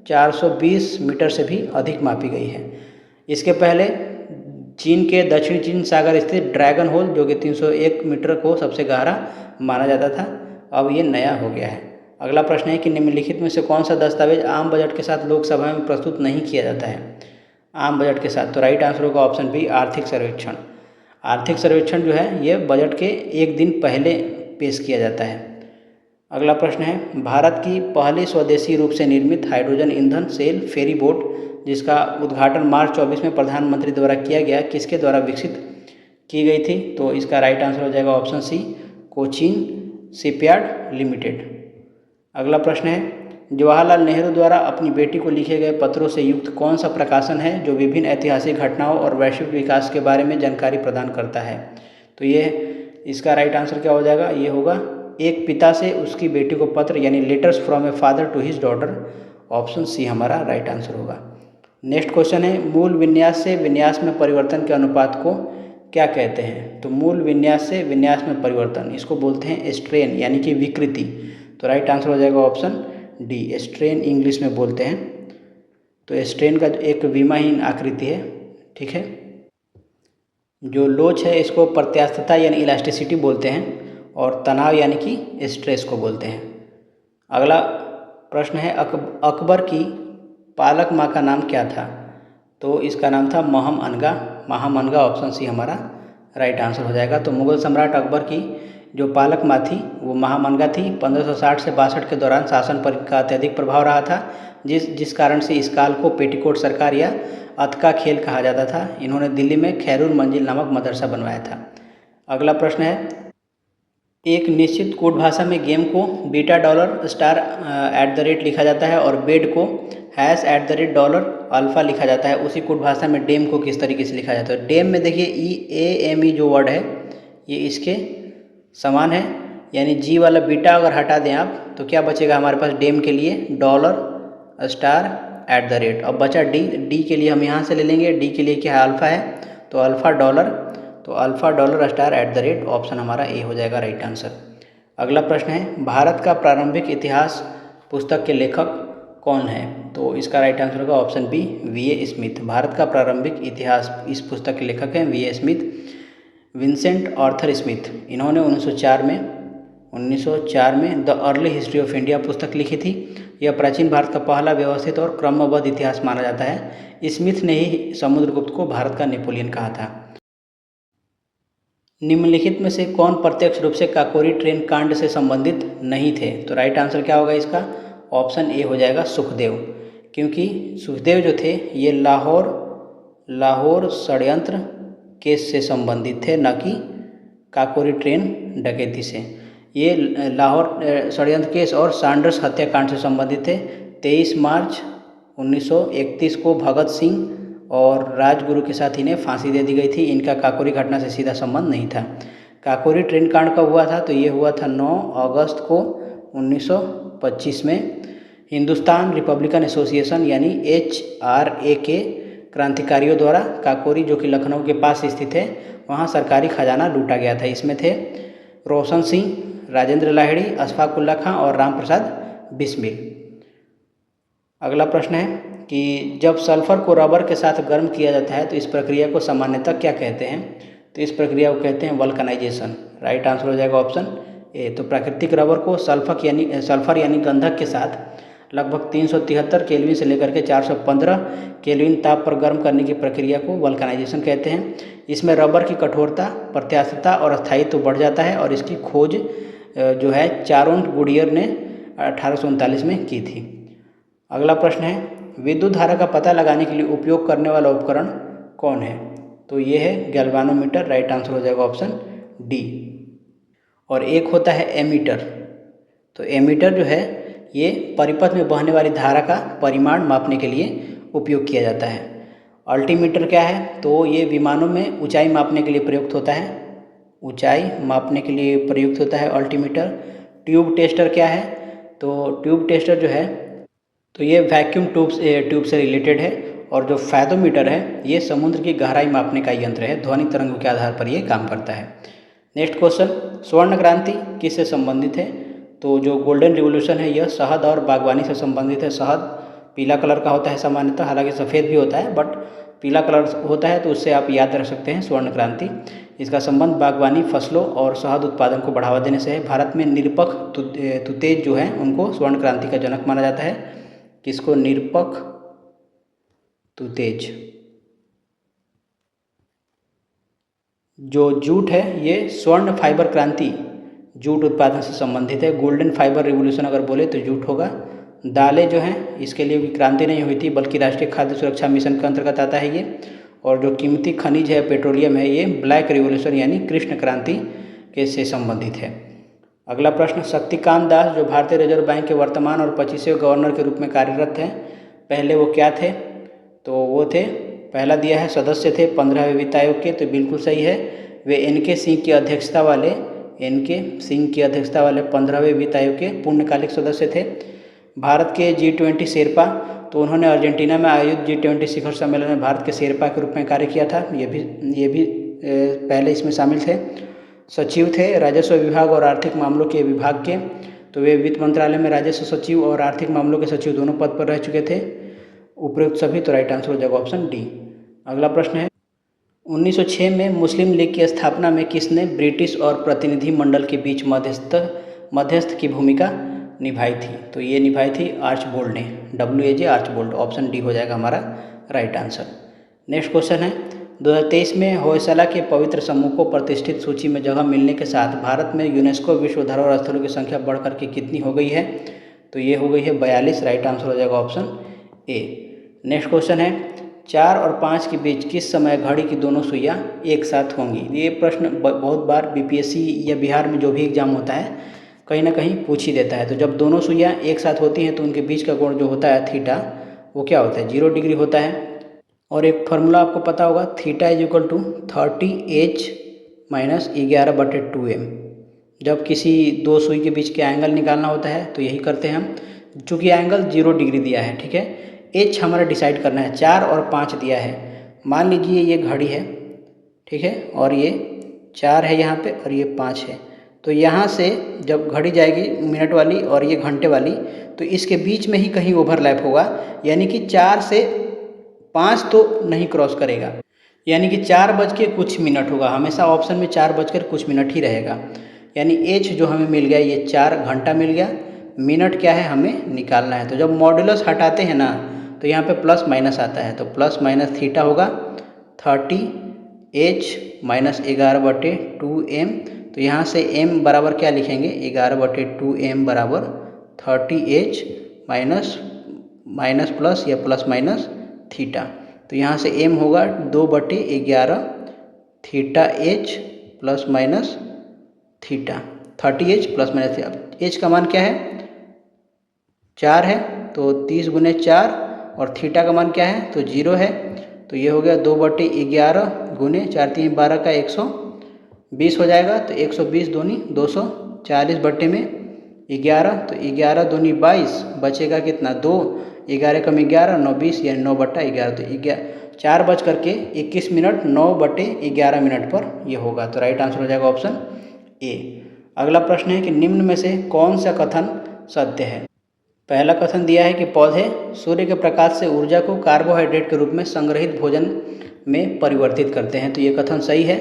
420 मीटर से भी अधिक मापी गई है। इसके पहले चीन के दक्षिण चीन सागर स्थित ड्रैगन होल जो कि 301 मीटर को सबसे गहरा माना जाता था, अब ये नया हो गया है। अगला प्रश्न है कि निम्नलिखित में से कौन सा दस्तावेज आम बजट के साथ लोकसभा में प्रस्तुत नहीं किया जाता है। आम बजट के साथ, तो राइट आंसर होगा ऑप्शन बी, आर्थिक सर्वेक्षण। आर्थिक सर्वेक्षण जो है ये बजट के एक दिन पहले पेश किया जाता है। अगला प्रश्न है भारत की पहली स्वदेशी रूप से निर्मित हाइड्रोजन ईंधन सेल फेरी बोट जिसका उद्घाटन मार्च 24 में प्रधानमंत्री द्वारा किया गया किसके द्वारा विकसित की गई थी। तो इसका राइट आंसर हो जाएगा option C, Cochin shipyard limited. अगला प्रश्न है जवाहरलाल नेहरू द्वारा अपनी बेटी को लिखे गए पत्रों से युक्त कौन सा प्रकाशन है जो विभिन्न ऐतिहासिक घटनाओं और वैश्विक विकास के बारे में जानकारी प्रदान करता है? तो ये इसका राइट आंसर क्या हो जाएगा? ये होगा एक पिता से उसकी बेटी को पत्र, यानी letters from a father to his daughter. Option C हमारा राइट आंसर होगा। नेक्स्ट क्वेश्चन है, मूल विन्यास से विन्यास में परिवर्तन के अनुपात को क्या कहते हैं? तो मूल विन्यास से विन्यास में परिवर्तन, इसको बोलते हैं स्ट्रेन, यानी कि विकृति। तो राइट आंसर हो जाएगा ऑप्शन डी, स्ट्रेन इंग्लिश में बोलते हैं। तो स्ट्रेन का एक विमाहीन आकृति है, ठीक है। जो लोच है इसको प्रत्यास्थता यानी इलास्टिसिटी बोलते हैं, और तनाव यानी कि स्ट्रेस को बोलते हैं। अगला प्रश्न है, अकबर की पालक माँ का नाम क्या था? तो इसका नाम था महामनगा। महामनगा ऑप्शन सी हमारा राइट आंसर हो जाएगा। तो मुगल सम्राट अकबर की जो पालक माँ थी वो महामनगा थी। 1560 से 62 के दौरान शासन पर इनका अत्यधिक प्रभाव रहा था, जिस कारण से इस काल को पेटीकोट सरकार या अतका खेल कहा जाता था। इन्होंने दिल्ली में खैरुल मंजिल नामक मदरसा बनवाया था। अगला प्रश्न है, एक निश्चित कोड भाषा में गेम को बीटा डॉलर स्टार @ लिखा जाता है और बेड को #$ अल्फ़ा लिखा जाता है। उसी कोड भाषा में डेम को किस तरीके से लिखा जाता है? डेम में देखिए EAME जो वर्ड है ये इसके समान है, यानी जी वाला बीटा अगर हटा दें आप तो क्या बचेगा हमारे पास डेम के लिए? $, स्टार, @। अब बचा डी के लिए हम यहाँ से ले लेंगे। डी के लिए क्या है? अल्फ़ा है, तो अल्फ़ा डॉलर, तो अल्फ़ा डॉलर स्टार @ ऑप्शन हमारा ए हो जाएगा राइट आंसर। अगला प्रश्न है, भारत का प्रारंभिक इतिहास पुस्तक के लेखक कौन है? तो इसका राइट आंसर होगा option B, VA Smith. Bharat का प्रारंभिक इतिहास इस पुस्तक के लेखक हैं VA Smith, Vincent Arthur Smith. इन्होंने 1904 में the early history of India पुस्तक लिखी थी। यह प्राचीन भारत का पहला व्यवस्थित और क्रमबद्ध इतिहास माना जाता है। स्मिथ ने ही समुद्रगुप्त को भारत का नेपोलियन कहा था। निम्नलिखित में से कौन प्रत्यक्ष रूप से काकोरी ट्रेन कांड से संबंधित नहीं थे? तो राइट आंसर क्या होगा इसका? ऑप्शन ए हो जाएगा सुखदेव, क्योंकि सुखदेव जो थे ये लाहौर षड्यंत्र केस से संबंधित थे, न कि काकोरी ट्रेन डकैती से। ये लाहौर षड्यंत्र केस और सैंडर्स हत्याकांड से संबंधित थे। 23 मार्च 1931 को भगत सिंह और राजगुरु के साथ इन्हें फांसी दे दी गई थी। इनका काकोरी घटना से सीधा संबंध नहीं था। काकोरी ट्रेन कांड कब हुआ था? तो ये हुआ था 9 अगस्त को 1925 में। हिंदुस्तान रिपब्लिकन एसोसिएशन यानी HRA के क्रांतिकारियों द्वारा काकोरी, जो कि लखनऊ के पास स्थित है, वहाँ सरकारी खजाना लूटा गया था। इसमें थे रोशन सिंह, राजेंद्र लाहिड़ी, अशफाक उल्ला खां और राम प्रसाद बिस्मिल। अगला प्रश्न है कि जब सल्फर को रबर के साथ गर्म किया जाता है तो इस प्रक्रिया को सामान्यतः क्या कहते हैं? तो इस प्रक्रिया को कहते हैं वल्कनाइजेशन। राइट आंसर हो जाएगा ऑप्शन ए। तो प्राकृतिक रबर को सल्फर यानी गंधक के साथ लगभग 373 केल्विन से लेकर के 415 केल्विन ताप पर गर्म करने की प्रक्रिया को वल्कनाइजेशन कहते हैं। इसमें रबर की कठोरता, प्रत्यास्थता और स्थायित्व बढ़ जाता है, और इसकी खोज जो है चारोन गुडियर ने 1839 में की थी। अगला प्रश्न है, विद्युत धारा का पता लगाने के लिए उपयोग करने वाला उपकरण कौन है? तो ये है गैल्वानोमीटर। राइट आंसर हो जाएगा ऑप्शन डी। और एक होता है एमीटर। तो एमीटर जो है ये परिपथ में बहने वाली धारा का परिमाण मापने के लिए उपयोग किया जाता है। अल्टीमीटर क्या है? तो ये विमानों में ऊंचाई मापने के लिए प्रयुक्त होता है। ऊंचाई मापने के लिए प्रयुक्त होता है अल्टीमीटर। ट्यूब टेस्टर क्या है? तो ट्यूब टेस्टर जो है तो ये वैक्यूम ट्यूब से रिलेटेड है। और जो फैथोमीटर है ये समुद्र की गहराई मापने का यंत्र है। ध्वनिक तरंगों के आधार पर ये काम करता है। नेक्स्ट क्वेश्चन, स्वर्ण क्रांति किससे संबंधित है? तो जो गोल्डन रिवोल्यूशन है यह शहद और बागवानी से संबंधित है। शहद पीला कलर का होता है सामान्यतः, हालांकि सफ़ेद भी होता है, बट पीला कलर होता है, तो उससे आप याद रख सकते हैं स्वर्ण क्रांति। इसका संबंध बागवानी फसलों और शहद उत्पादन को बढ़ावा देने से है। भारत में निरपख तुतेज जो है उनको स्वर्ण क्रांति का जनक माना जाता है। किसको? निरपख तुतेज। जो जूट है ये स्वर्ण फाइबर क्रांति जूट उत्पादन से संबंधित है। गोल्डन फाइबर रिवोल्यूशन अगर बोले तो जूट होगा। दालें जो हैं इसके लिए भी क्रांति नहीं हुई थी, बल्कि राष्ट्रीय खाद्य सुरक्षा मिशन के अंतर्गत आता है ये। और जो कीमती खनिज है पेट्रोलियम है ये ब्लैक रिवोल्यूशन यानी कृष्ण क्रांति के से संबंधित है। अगला प्रश्न, शक्तिकांत दास जो भारतीय रिजर्व बैंक के वर्तमान और 25वें गवर्नर के रूप में कार्यरत हैं, पहले वो क्या थे? तो वो थे, पहला दिया है सदस्य थे 15वें वित्त आयोग के, तो बिल्कुल सही है। वे एन.के. सिंह की अध्यक्षता वाले 15वें वित्त आयोग के पूर्णकालिक सदस्य थे। भारत के G20 शेरपा, तो उन्होंने अर्जेंटीना में आयोजित G20 शिखर सम्मेलन में भारत के शेरपा के रूप में कार्य किया था। ये भी पहले इसमें शामिल थे। सचिव थे राजस्व विभाग और आर्थिक मामलों के विभाग के, तो वे वित्त मंत्रालय में राजस्व सचिव और आर्थिक मामलों के सचिव दोनों पद पर रह चुके थे। उपयुक्त सभी, तो राइट आंसर हो जाएगा ऑप्शन डी। अगला प्रश्न है, 1906 में मुस्लिम लीग की स्थापना में किसने ब्रिटिश और प्रतिनिधि मंडल के बीच मध्यस्थ की भूमिका निभाई थी? तो ये निभाई थी आर्चबोल्ड ने, WAJ आर्चबोल्ड। ऑप्शन डी हो जाएगा हमारा राइट आंसर। नेक्स्ट क्वेश्चन है, 2023 में होयसला के पवित्र समूह को प्रतिष्ठित सूची में जगह मिलने के साथ भारत में यूनेस्को विश्व धरोहर स्थलों की संख्या बढ़कर के कितनी हो गई है? तो ये हो गई है 42। राइट आंसर हो जाएगा ऑप्शन ए। नेक्स्ट क्वेश्चन है, 4 और 5 के बीच किस समय घड़ी की दोनों सुइयां एक साथ होंगी? ये प्रश्न बहुत बार BPSC या बिहार में जो भी एग्जाम होता है कहीं ना कहीं पूछ ही देता है। तो जब दोनों सुइयां एक साथ होती हैं तो उनके बीच का कोण जो होता है थीटा, वो क्या होता है? 0 डिग्री होता है। और एक फार्मूला आपको पता होगा, theta is equal to 30H minus 11/2m। जब किसी दो सुई के बीच के एंगल निकालना होता है तो यही करते हैं हम। चूँकि एंगल 0 डिग्री दिया है, ठीक है, H हमारा डिसाइड करना है। 4 और 5 दिया है। मान लीजिए ये घड़ी है, ठीक है, और ये 4 है यहाँ पे और ये 5 है। तो यहाँ से जब घड़ी जाएगी मिनट वाली और ये घंटे वाली, तो इसके बीच में ही कहीं ओवरलैप होगा, यानी कि 4 से 5 तो नहीं क्रॉस करेगा, यानी कि 4 बज के कुछ मिनट होगा। हमेशा ऑप्शन में 4 बजकर कुछ मिनट ही रहेगा। यानी H जो हमें मिल गया ये 4 घंटा मिल गया। मिनट क्या है हमें निकालना है। तो जब मॉड्यूलस हटाते हैं ना तो यहाँ पे प्लस माइनस आता है, तो प्लस माइनस थीटा होगा 30H माइनस 11/2m। तो यहाँ से m बराबर क्या लिखेंगे? 11/2m बराबर 30H माइनस प्लस या प्लस माइनस थीटा। तो यहाँ से m होगा 2/11 theta H plus minus theta, 30H plus minus theta. H का मान क्या है? 4 है, तो 30 गुने 4, और थीटा का मान क्या है? तो 0 है। तो ये हो गया 2/11 गुने 4 3 12 का 120 हो जाएगा। तो 120 दूनी 240 बट्टे में 11, तो 11 दूनी 22, बचेगा कितना? 2, 11 कम 11 9 20, यानी 9/11। तो 4 बज करके 21 मिनट 9/11 मिनट पर ये होगा। तो राइट आंसर हो जाएगा ऑप्शन ए। अगला प्रश्न है कि निम्न में से कौन सा कथन सत्य है? पहला कथन दिया है कि पौधे सूर्य के प्रकाश से ऊर्जा को कार्बोहाइड्रेट के रूप में संग्रहित भोजन में परिवर्तित करते हैं। तो ये कथन सही है।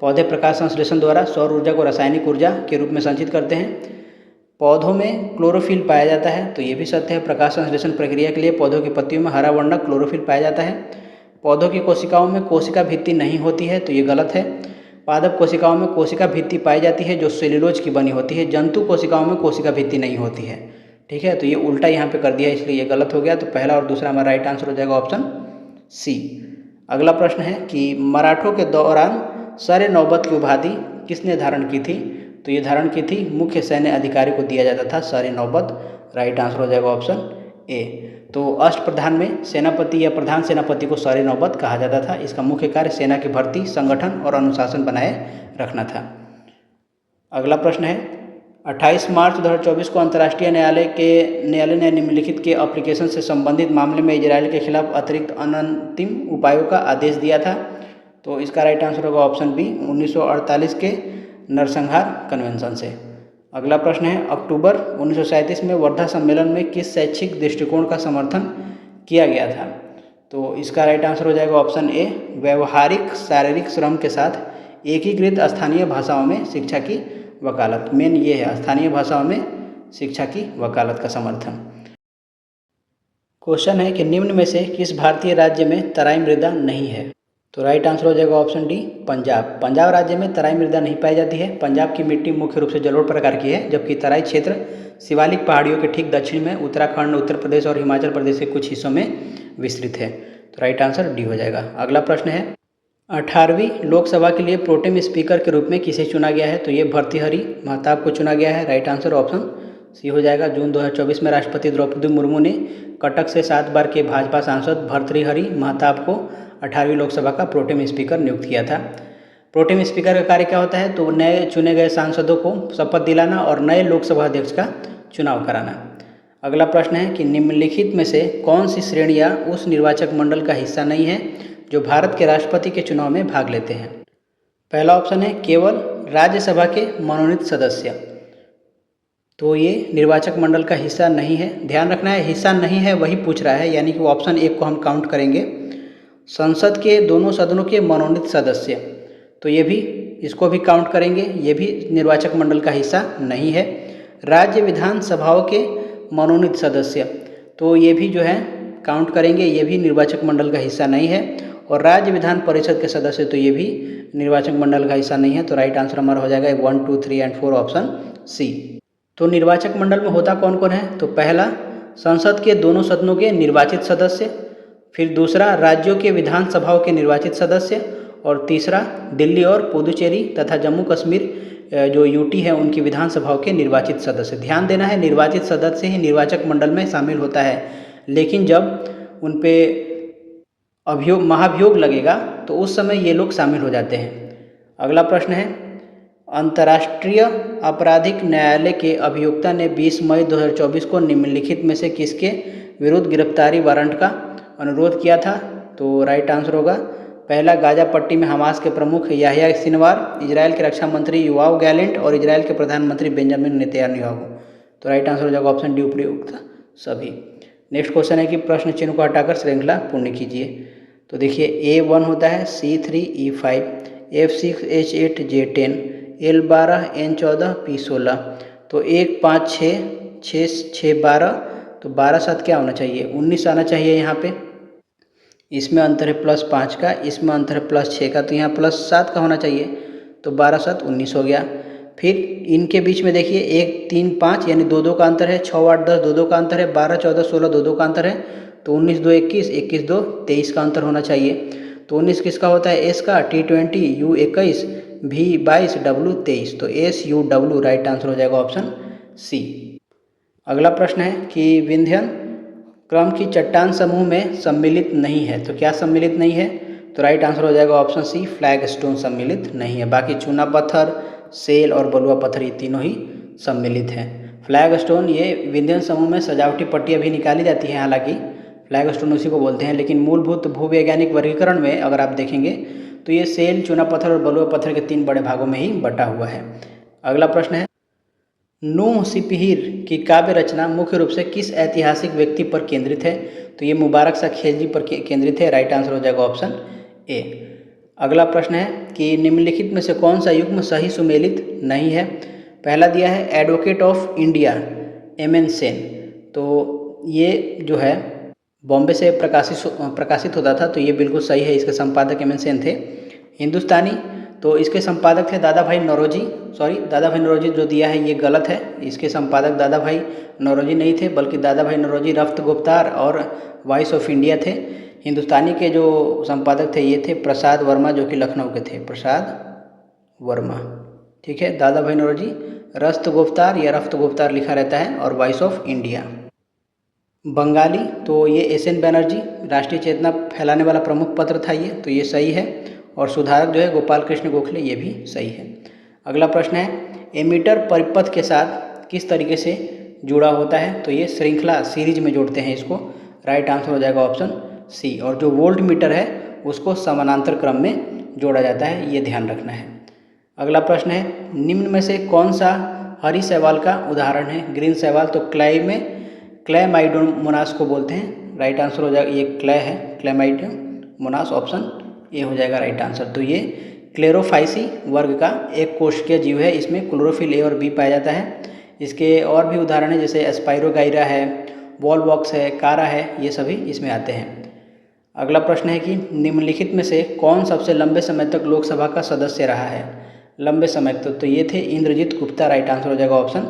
पौधे प्रकाश संश्लेषण द्वारा सौर ऊर्जा को रासायनिक ऊर्जा के रूप में संचित करते हैं। पौधों में क्लोरोफिल पाया जाता है, तो ये भी सत्य है। प्रकाश संश्लेषण प्रक्रिया के लिए पौधों की पत्तियों में हरा वर्णक क्लोरोफिल पाया जाता है। पौधों की कोशिकाओं में कोशिका भित्ति नहीं होती है, तो ये गलत है। पादप कोशिकाओं में कोशिका भित्ति पाई जाती है जो सेल्यूलोज की बनी होती है। जंतु कोशिकाओं में कोशिका भित्ति नहीं होती है, ठीक है। तो ये उल्टा यहाँ पे कर दिया, इसलिए ये गलत हो गया। तो पहला और दूसरा हमारा राइट आंसर हो जाएगा ऑप्शन सी। अगला प्रश्न है कि मराठों के दौरान सरे नौबत की उपाधि किसने धारण की थी? तो ये धारण की थी मुख्य सैन्य अधिकारी को दिया जाता था सरे नौबत। राइट आंसर हो जाएगा ऑप्शन ए। तो अष्टप्रधान में सेनापति या प्रधान सेनापति को सरे नौबत कहा जाता था। इसका मुख्य कार्य सेना की भर्ती, संगठन और अनुशासन बनाए रखना था। अगला प्रश्न है 28 मार्च 2024 को अंतर्राष्ट्रीय न्यायालय ने निम्नलिखित के एप्लीकेशन से संबंधित मामले में इजराइल के खिलाफ अतिरिक्त अंतिम उपायों का आदेश दिया था। तो इसका राइट आंसर होगा ऑप्शन बी, 1948 के नरसंहार कन्वेंशन से। अगला प्रश्न है अक्टूबर 1937 में वर्धा सम्मेलन में किस शैक्षिक दृष्टिकोण का समर्थन किया गया था? तो इसका राइट आंसर हो जाएगा ऑप्शन ए, व्यवहारिक शारीरिक श्रम के साथ एकीकृत स्थानीय भाषाओं में शिक्षा की वकालत। मेन ये है, स्थानीय भाषाओं में शिक्षा की वकालत का समर्थन। क्वेश्चन है कि निम्न में से किस भारतीय राज्य में तराई मृदा नहीं है? तो राइट आंसर हो जाएगा ऑप्शन डी, पंजाब। पंजाब राज्य में तराई मृदा नहीं पाई जाती है। पंजाब की मिट्टी मुख्य रूप से जलोढ़ प्रकार की है, जबकि तराई क्षेत्र शिवालिक पहाड़ियों के ठीक दक्षिण में उत्तराखंड, उत्तर प्रदेश और हिमाचल प्रदेश के कुछ हिस्सों में विस्तृत है। तो राइट आंसर डी हो जाएगा। अगला प्रश्न है 18वीं लोकसभा के लिए प्रोटेम स्पीकर के रूप में किसे चुना गया है? तो ये भर्तृहरि महताब को चुना गया है। राइट आंसर ऑप्शन सी हो जाएगा। जून 2024 में राष्ट्रपति द्रौपदी मुर्मू ने कटक से 7 बार के भाजपा सांसद भर्तृहरि महताब को 18वीं लोकसभा का प्रोटेम स्पीकर नियुक्त किया था। प्रोटेम स्पीकर का कार्य क्या होता है? तो नए चुने गए सांसदों को शपथ दिलाना और नए लोकसभा अध्यक्ष का चुनाव कराना। अगला प्रश्न है कि निम्नलिखित में से कौन सी श्रेणियां उस निर्वाचक मंडल का हिस्सा नहीं है जो भारत के राष्ट्रपति के चुनाव में भाग लेते हैं? पहला ऑप्शन है केवल राज्यसभा के मनोनीत सदस्य, तो ये निर्वाचक मंडल का हिस्सा नहीं है। ध्यान रखना है हिस्सा नहीं है वही पूछ रहा है, यानी कि ऑप्शन 1 को हम काउंट करेंगे। संसद के दोनों सदनों के मनोनीत सदस्य, तो ये भी इसको भी काउंट करेंगे, ये भी निर्वाचक मंडल का हिस्सा नहीं है। राज्य विधानसभाओं के मनोनीत सदस्य, तो ये भी जो है काउंट करेंगे, ये भी निर्वाचक मंडल का हिस्सा नहीं है। और राज्य विधान परिषद के सदस्य, तो ये भी निर्वाचक मंडल का हिस्सा नहीं है। तो राइट आंसर हमारा हो जाएगा 1, 2, 3 एंड 4 ऑप्शन सी। तो निर्वाचक मंडल में होता कौन कौन है? तो पहला संसद के दोनों सदनों के निर्वाचित सदस्य, फिर दूसरा राज्यों के विधानसभाओं के निर्वाचित सदस्य, और तीसरा दिल्ली और पुदुचेरी तथा जम्मू कश्मीर जो यूटी है उनकी विधानसभाओं के निर्वाचित सदस्य। ध्यान देना है निर्वाचित सदस्य ही निर्वाचक मंडल में शामिल होता है, लेकिन जब उन पे महाभियोग लगेगा तो उस समय ये लोग शामिल हो जाते हैं। अगला प्रश्न है अंतर्राष्ट्रीय आपराधिक न्यायालय के अभियोक्ता ने 20 मई 2024 को निम्नलिखित में से किसके विरुद्ध गिरफ्तारी वारंट का अनुरोध किया था? तो राइट आंसर होगा पहला गाजा पट्टी में हमास के प्रमुख याह्या सिनवार, इजराइल के रक्षा मंत्री युवाव गैलेंट और इजराइल के प्रधानमंत्री बेंजामिन नेतन्याहू। तो राइट आंसर हो जाएगा ऑप्शन डी उपयुक्त सभी। नेक्स्ट क्वेश्चन है कि प्रश्न चिन्ह को हटाकर श्रृंखला पूर्ण कीजिए। तो देखिए A1 होता है C3E5, F6 H8 J10, L12 N14 P16। तो 1 5 6 6 6 12, तो 12 7 क्या होना चाहिए? 19 आना चाहिए यहाँ पे। इसमें अंतर है +5 का, इसमें अंतर है +6 का, तो यहाँ +7 का होना चाहिए। तो 12 7 19 हो गया। फिर इनके बीच में देखिए 1 3 5 यानी 2 2 का अंतर है, 6 8 10 2 2 का अंतर है, 12 14 16 2 2 का अंतर है। तो 19 2 21, 21 2 23 का अंतर होना चाहिए। तो 19 किसका होता है? S का, T20 U 21 V 22 W 23। तो SUW राइट आंसर हो जाएगा ऑप्शन सी। अगला प्रश्न है कि विंध्यन क्रम की चट्टान समूह में सम्मिलित नहीं है, तो क्या सम्मिलित नहीं है? तो राइट आंसर हो जाएगा ऑप्शन सी फ्लैग स्टोन सम्मिलित नहीं है। बाकी चूना पत्थर, सेल और बलुआ पत्थर ये तीनों ही सम्मिलित हैं। फ्लैग स्टोन ये विंध्यन समूह में सजावटी पट्टियाँ भी निकाली जाती हैं, हालांकि फ्लैग स्टोन उसी को बोलते हैं, लेकिन मूलभूत भूवैज्ञानिक वर्गीकरण में अगर आप देखेंगे तो ये सेल, चूना पत्थर और बलुआ पत्थर के 3 बड़े भागों में ही बटा हुआ है। अगला प्रश्न है नूह सिपहिर की काव्य रचना मुख्य रूप से किस ऐतिहासिक व्यक्ति पर केंद्रित है? तो ये मुबारक शाह खिलजी पर केंद्रित है। राइट आंसर हो जाएगा ऑप्शन ए। अगला प्रश्न है कि निम्नलिखित में से कौन सा युग्म सही सुमेलित नहीं है? पहला दिया है advocate of India MN Sen, तो ये जो है बॉम्बे से प्रकाशित होता था, तो ये बिल्कुल सही है, इसके संपादक MN सेन थे। हिंदुस्तानी, तो इसके संपादक थे दादा भाई नौरोजी जो दिया है ये गलत है। इसके संपादक दादा भाई नौरोजी नहीं थे, बल्कि दादा भाई नौरोजी रफ्त गुफ्तार और वॉइस ऑफ इंडिया थे। हिंदुस्तानी के जो संपादक थे ये थे प्रसाद वर्मा, जो कि लखनऊ के थे, प्रसाद वर्मा। ठीक है, दादा भाई नौरोजी रफ्त गुफ्तार या रफ्त गुफ्तार लिखा रहता है, और वॉइस ऑफ इंडिया। बंगाली, तो ये SN बनर्जी, राष्ट्रीय चेतना फैलाने वाला प्रमुख पत्र था ये, तो ये सही है। और सुधारक जो है गोपाल कृष्ण गोखले, ये भी सही है। अगला प्रश्न है एमीटर परिपथ के साथ किस तरीके से जुड़ा होता है? तो ये श्रृंखला सीरीज में जोड़ते हैं इसको। राइट आंसर हो जाएगा ऑप्शन सी। और जो वोल्ट मीटर है उसको समानांतर क्रम में जोड़ा जाता है, ये ध्यान रखना है। अगला प्रश्न है निम्न में से कौन सा हरी शैवाल का उदाहरण है? ग्रीन शैवाल, तो क्लैमाइडोमोनास को बोलते हैं। राइट आंसर हो जाएगा, ये क्ले है, क्लैमाइडोमोनास, ऑप्शन ए हो जाएगा राइट आंसर। तो ये क्लेरोफाइसी वर्ग का एक कोशिकीय जीव है, इसमें क्लोरोफिल A और B पाया जाता है। इसके और भी उदाहरण है, जैसे एस्पाइरोगाइरा है, वॉलवॉक्स है, कारा है, ये सभी इसमें आते हैं। अगला प्रश्न है कि निम्नलिखित में से कौन सबसे लंबे समय तक लोकसभा का सदस्य रहा है? लंबे समय तक, तो ये थे इंद्रजीत गुप्ता। राइट आंसर हो जाएगा ऑप्शन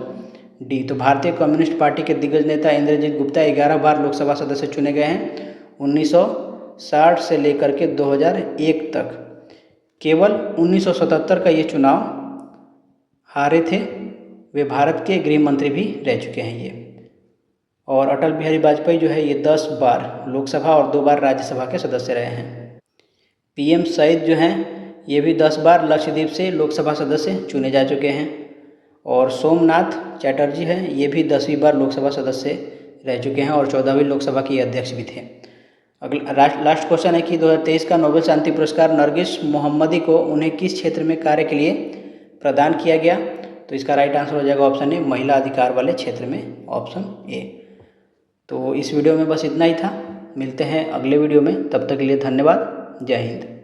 डी। तो भारतीय कम्युनिस्ट पार्टी के दिग्गज नेता इंद्रजीत गुप्ता 11 बार लोकसभा सदस्य चुने गए हैं, 1960 से लेकर के 2001 तक। केवल 1977 का ये चुनाव हारे थे। वे भारत के गृह मंत्री भी रह चुके हैं ये। और अटल बिहारी वाजपेयी जो है ये 10 बार लोकसभा और 2 बार राज्यसभा के सदस्य रहे हैं। पीएम सईद जो हैं ये भी 10 बार लक्षद्वीप से लोकसभा सदस्य चुने जा चुके हैं। और सोमनाथ चटर्जी हैं ये भी 10वीं बार लोकसभा सदस्य रह चुके हैं और 14वीं लोकसभा के अध्यक्ष भी थे। अगला लास्ट क्वेश्चन है कि 2023 का नोबेल शांति पुरस्कार नरगिस मोहम्मदी को उन्हें किस क्षेत्र में कार्य के लिए प्रदान किया गया? तो इसका राइट आंसर हो जाएगा ऑप्शन ए, महिला अधिकार वाले क्षेत्र में, ऑप्शन ए। तो इस वीडियो में बस इतना ही था। मिलते हैं अगले वीडियो में, तब तक के लिए धन्यवाद। जय हिंद।